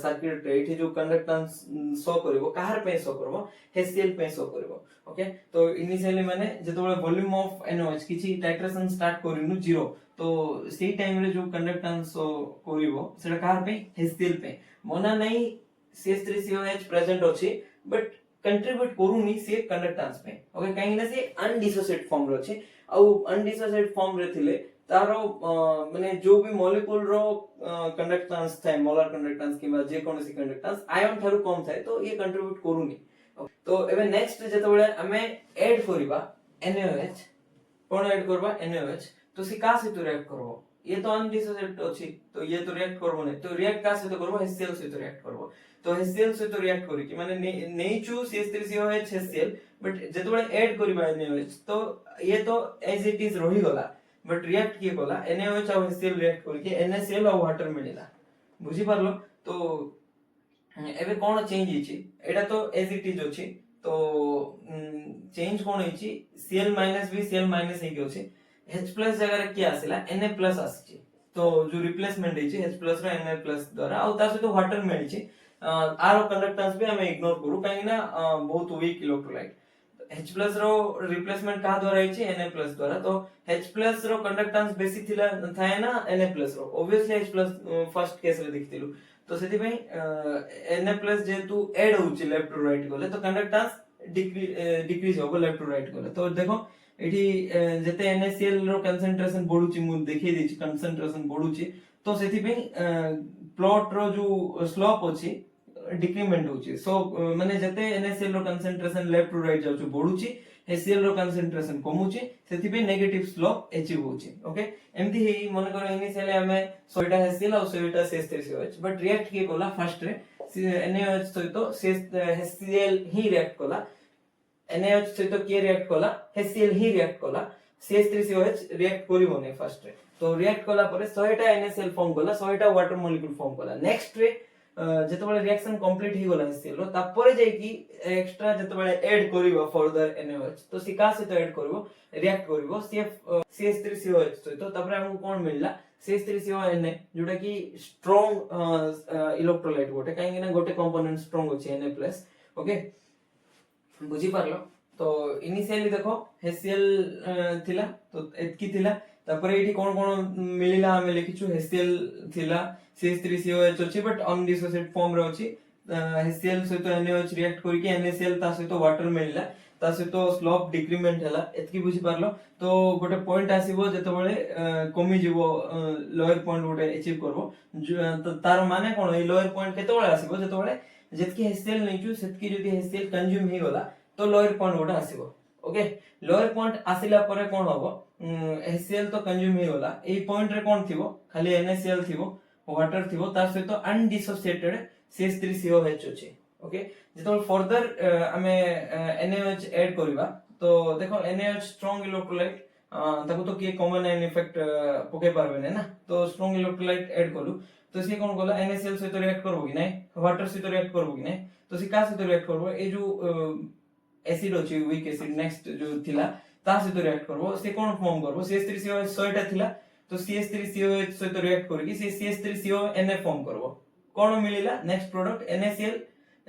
सर्किट रे एठी जो कंडक्टेंस शो करबो काहर पे शो करबो HCl पे शो करबो ओके तो इनिशियली माने जेतबे वॉल्यूम ऑफ NOH किछि टाइट्रेशन स्टार्ट करिनु 0 तो सेही टाइम रे जो कंडक्टेंस शो करबो सेटा काहर पे HCl पे मोना नहीं CH3COH प्रेजेंट अछि बट कंट्रीब्यूट करूनी से कंडक्टेंस पे ओके काहे ना से अनडिसोसिएट फॉर्म रे अछि आ अनडिसोसिएट फॉर्म रे थिले तारो माने जो भी मॉलिक्यूल रो कंडक्टेंस थाए मोलर कंडक्टेंस किबा जे कोनोसी कंडक्टेंस आयन थारु कम थाए तो ये कंट्रीब्यूट करूनी तो एबे नेक्स्ट जेतबेले हमें ऐड करिबा NaOH कोन ऐड करबा NaOH तो से का से तो रिएक्ट करबो ये तो अनडिसोसिएट अछि तो ये तो रिएक्ट करबो नै तो रिएक्ट का से तो करबो HCl से तो रिएक्ट करबो तो HCl से तो रिएक्ट करी कि माने नै चू CH3COH HCl बट जेतबेले ऐड करिबा NaOH तो ये तो एज इट इज रही गला बट रिएक्ट किए कला NaOH और HCl रिएक्ट करी कि NaCl और वाटर मिलिला बुझी पारलो तो एबे कोन चेंज हिची एटा तो एज इट इज अछि तो चेंज कोन हिची Cl- भी Cl- हे के अछि H+ जगह रे की आसिला Na+ आसी तो जो रिप्लेसमेंट हिची H+ रो Na+ द्वारा आ ता से तो वाटर मिलिची आरो कंडक्टेंस भी हमें इग्नोर करू काहे ना बहुत वीक इलेक्ट्रोलाइट H+ रो रिप्लेसमेंट का द्वारा हिची Na+ द्वारा तो H+ रो कंडक्टेंस बेसी थिला थाए ना Na+ रो ऑब्वियसली H+ फर्स्ट केस रे देखतिलु तो सेति पई Na+ जेतु ऐड होउची लेफ्ट टू राइट गले तो कंडक्टेंस डिक्रीज होबो लेफ्ट टू राइट गले तो देखो एठी जते NaCl रो कंसंट्रेशन बढ़ुची मु देखि दिछि कंसंट्रेशन बढ़ुची तो सेति पई प्लॉट रो जो स्लोप अछि डिक्रीमेंट होची सो माने जते NaCl रो कंसंट्रेशन लेफ्ट टू राइट जाउची बढ़ुची HCl रो कंसंट्रेशन कमुची सेति पे नेगेटिव स्लोप अचीव होची ओके एमती हे मन करो इनिशियली हमें 100टा HCl और 100टा CH3COH बट रिएक्ट के कोला फर्स्ट रे NaOH सहित HCl ही रिएक्ट कोला NaOH सहित के रिएक्ट कोला HCl ही रिएक्ट कोला CH3COH रिएक्ट करिवो नै फर्स्ट रे तो रिएक्ट कोला परे 100टा NaCl फॉर्म कोला 100टा water molecule form Cola next रे जेतबेले रिएक्शन कंप्लीट ही गला HCl रो तापरे जाय कि एक्स्ट्रा जेतबेले ऐड करिवो फर्दर NaOH तो सिका से तो ऐड करिवो रिएक्ट करिवो CH3COH तो तापरे हमको कोन मिलला CH3CONA जोटा कि स्ट्रांग इलेक्ट्रोलाइट गोटे काहे ना गोटे कंपोनेंट स्ट्रांग अछि Na+ ओके बुझी पारलो तो इनिशियली देखो HCl थिला तो एतकी थिला तापरे एठी कोन कोन मिलिला हमें लिखिछु HCl थिला CH3COH अछि बट अनडिसोसिएट फॉर्म रे अछि HCl सहित NaOH रिएक्ट करि के NaCl ता सहित वाटर मिलिला ता सहित स्लोप डिक्रीमेंट हला एतकी बुझी पारलो तो गोटे पॉइंट आसीबो जेतबेले कमी जीवो लोअर पॉइंट गोटे अचीव करबो तार माने कोन ए लोअर पॉइंट केतबेले आसीबो जेतबेले जेतकी HCl नैचु सेतकी जदी HCl कंज्यूम ही गला तो लोअर पॉइंट गोटे आसीबो ओके लोअर पॉइंट आसिला परे कोन होबो HCl तो कंज्यूम ही गला ए पॉइंट रे कोन थिबो खाली NaCl थिबो वाटर थिबो तार सहित अनडिसोसिएटेड CH3COH अछि ओके जेतबेले फर्दर हमें NaOH ऐड करबा तो देखो NaOH स्ट्रांग इलेक्ट्रोलाइट ताको तो के कॉमन आयन इफेक्ट पके पारबे नै ना तो स्ट्रांग इलेक्ट्रोलाइट ऐड करू तो से कोन गला NaCl सहित रिएक्ट करबो कि नै वाटर सहित रिएक्ट करबो कि नै तो से का सहित रिएक्ट करबो ए जो एसिड अछि वीक एसिड नेक्स्ट जो थिला ता सहित रिएक्ट करबो से कोन फॉर्म करबो CH3COH 100टा थिला तो CH3COH सहित रिएक्ट करकी से CH3CONA फॉर्म करबो कोन मिलिला next product NaCl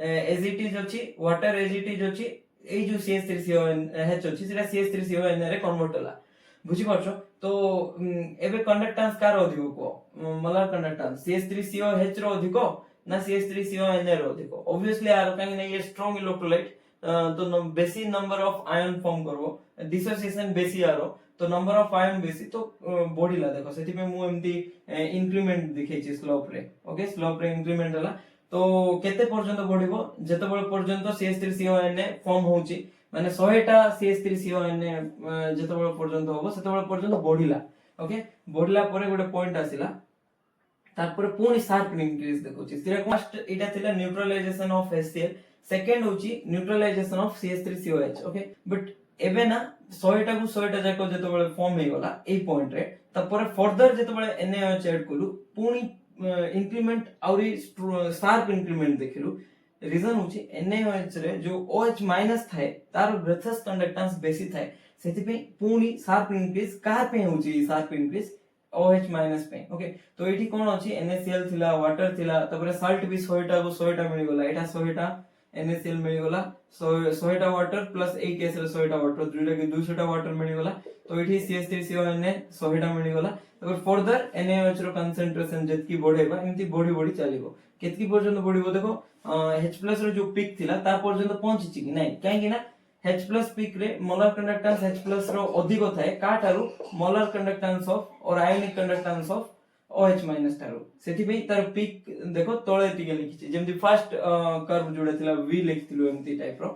as it is अछि वाटर एज इट इज अछि एई जो CH3COH अछि सेटा CH3CON रे कन्वर्ट होला बुझी पाछो तो एबे कंडक्टेंस कार अधिक को मोलार कंडक्टेंस CH3COH रो अधिक ना CH3CON रो अधिक ऑब्वियसली आर काहे नै ये स्ट्रांग इलेक्ट्रोलाइट तो बेसी नंबर ऑफ आयन फॉर्म करबो डिसोसिएशन बेसी आरो तो नंबर ऑफ आयन बेसी तो बढ़िला देखो सेति पे मु एमती इंक्रीमेंट देखैछि स्लोप रे ओके स्लोप रे इंक्रीमेंट होला तो केते पर्यंत बढ़िबो जेते बळ पर्यंत CH3CON फॉर्म होउची माने 100 टा CH3CON जेते बळ पर्यंत होबो सेते बळ पर्यंत बढ़िला ओके बढ़िला परे गोटे पॉइंट आसिला तारपर पुनी शार्प इंक्रीज देखौची सेटा फर्स्ट एटा थिला न्यूट्रलाइजेशन ऑफ HCl सेकंड होची neutralization of CH3COH okay but एबे ना 100 टा को 100 टा जाको जेते बळ फॉर्म हे गला ए पॉइंट रे तारपर फर्दर जेते बळ NaOH ऐड कलु पुनी इंक्रीमेंट आउरी शार्प इंक्रीमेंट देखिलु रीजन होची NaOH रे जो OH माइनस थाए तार ब्रेथस कंडक्टेंस बेसी थाए सेति पे पुनी शार्प इंक्रीज कहा पे होची शार्प इंक्रीज OH माइनस पे ओके तो एठी कोन अछि NaCl थिला वाटर थिला तबरे साल्ट भी 100 टा को 100 टा मिली गला एटा 100 टा NaCl मिली गला 100 टा वाटर प्लस ए केस रे 100 टा वाटर दुइटा के 200 टा वाटर मिली गला तो एठी CH3CON 100 टा मिली गला तबे फर्दर NaOH रो कंसंट्रेशन जतकी बढ़ेबा एमती बढ़ी बढ़ी चलीबो केतकी पर्यंत बढ़िबो देखो H+ रो जो पीक थिला ता पर्यंत पहुंची कि नै काहे कि ना H+ पीक रे मोलर कंडक्टेंस H+ रो अधिक थाए काठारु मोलर कंडक्टेंस ऑफ और ionic conductance of OH minus Tharu सेति पे तार पीक देखो तळे टिके लिखिछि जेमति फर्स्ट कर्व जोडा थिला V लिखिथिलु एमति टाइप रो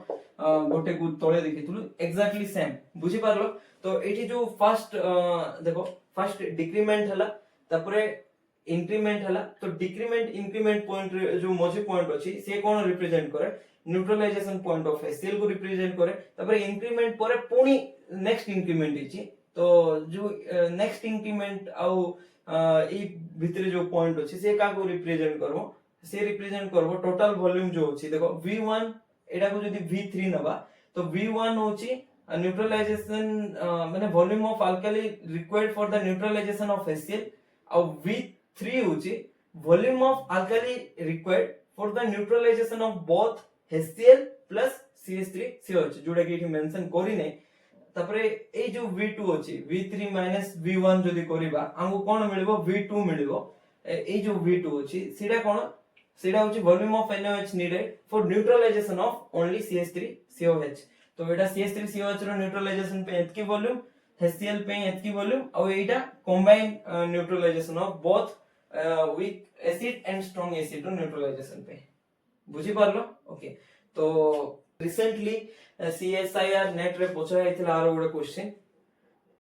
गोटे को तळे देखिथिलु एक्जेक्टली सेम बुझी पारलो तो एठी जो फर्स्ट देखो फर्स्ट डिक्रीमेंट हला तापरे इंक्रीमेंट हला तो डिक्रीमेंट इंक्रीमेंट पॉइंट जो मझे पॉइंट अछि से कोन रिप्रेजेंट करे न्यूट्रलाइजेशन पॉइंट ऑफ HCl को रिप्रेजेंट करे तापरे इंक्रीमेंट परे पुनी नेक्स्ट इंक्रीमेंट हिची तो जो नेक्स्ट इंक्रीमेंट आउ ई भितरे जो पॉइंट अछि से का को रिप्रेजेंट करबो से रिप्रेजेंट करबो टोटल वॉल्यूम जो अछि देखो V1 एटा को जदी V3 नबा तो V1 होछि न्यूट्रलाइजेशन माने volume of alkali required for the neutralisation of HCl और V3 होछि volume of alkali required for the neutralisation of both HCl plus CH3COH जोडा कि एठी मेंशन करी नै तापरे ए जो V2 अछि V3 माइनस V1 जदी करिबा हमको कोन मिलिबो V2 मिलिबो ए जो V2 अछि सेडा कोन सेडा होछि volume of NaOH needed for neutralisation of only CH3COH तो एटा CH3COH रो न्यूट्रलाइजेशन पे एतकी वॉल्यूम HCl पे एतकी वॉल्यूम और एटा combine neutralization of both weak acid and strong acid रो न्यूट्रलाइजेशन पे बुझी पारलो ओके तो रिसेंटली CSIR नेट रे पूछा हैथिला आरो गोटे क्वेश्चन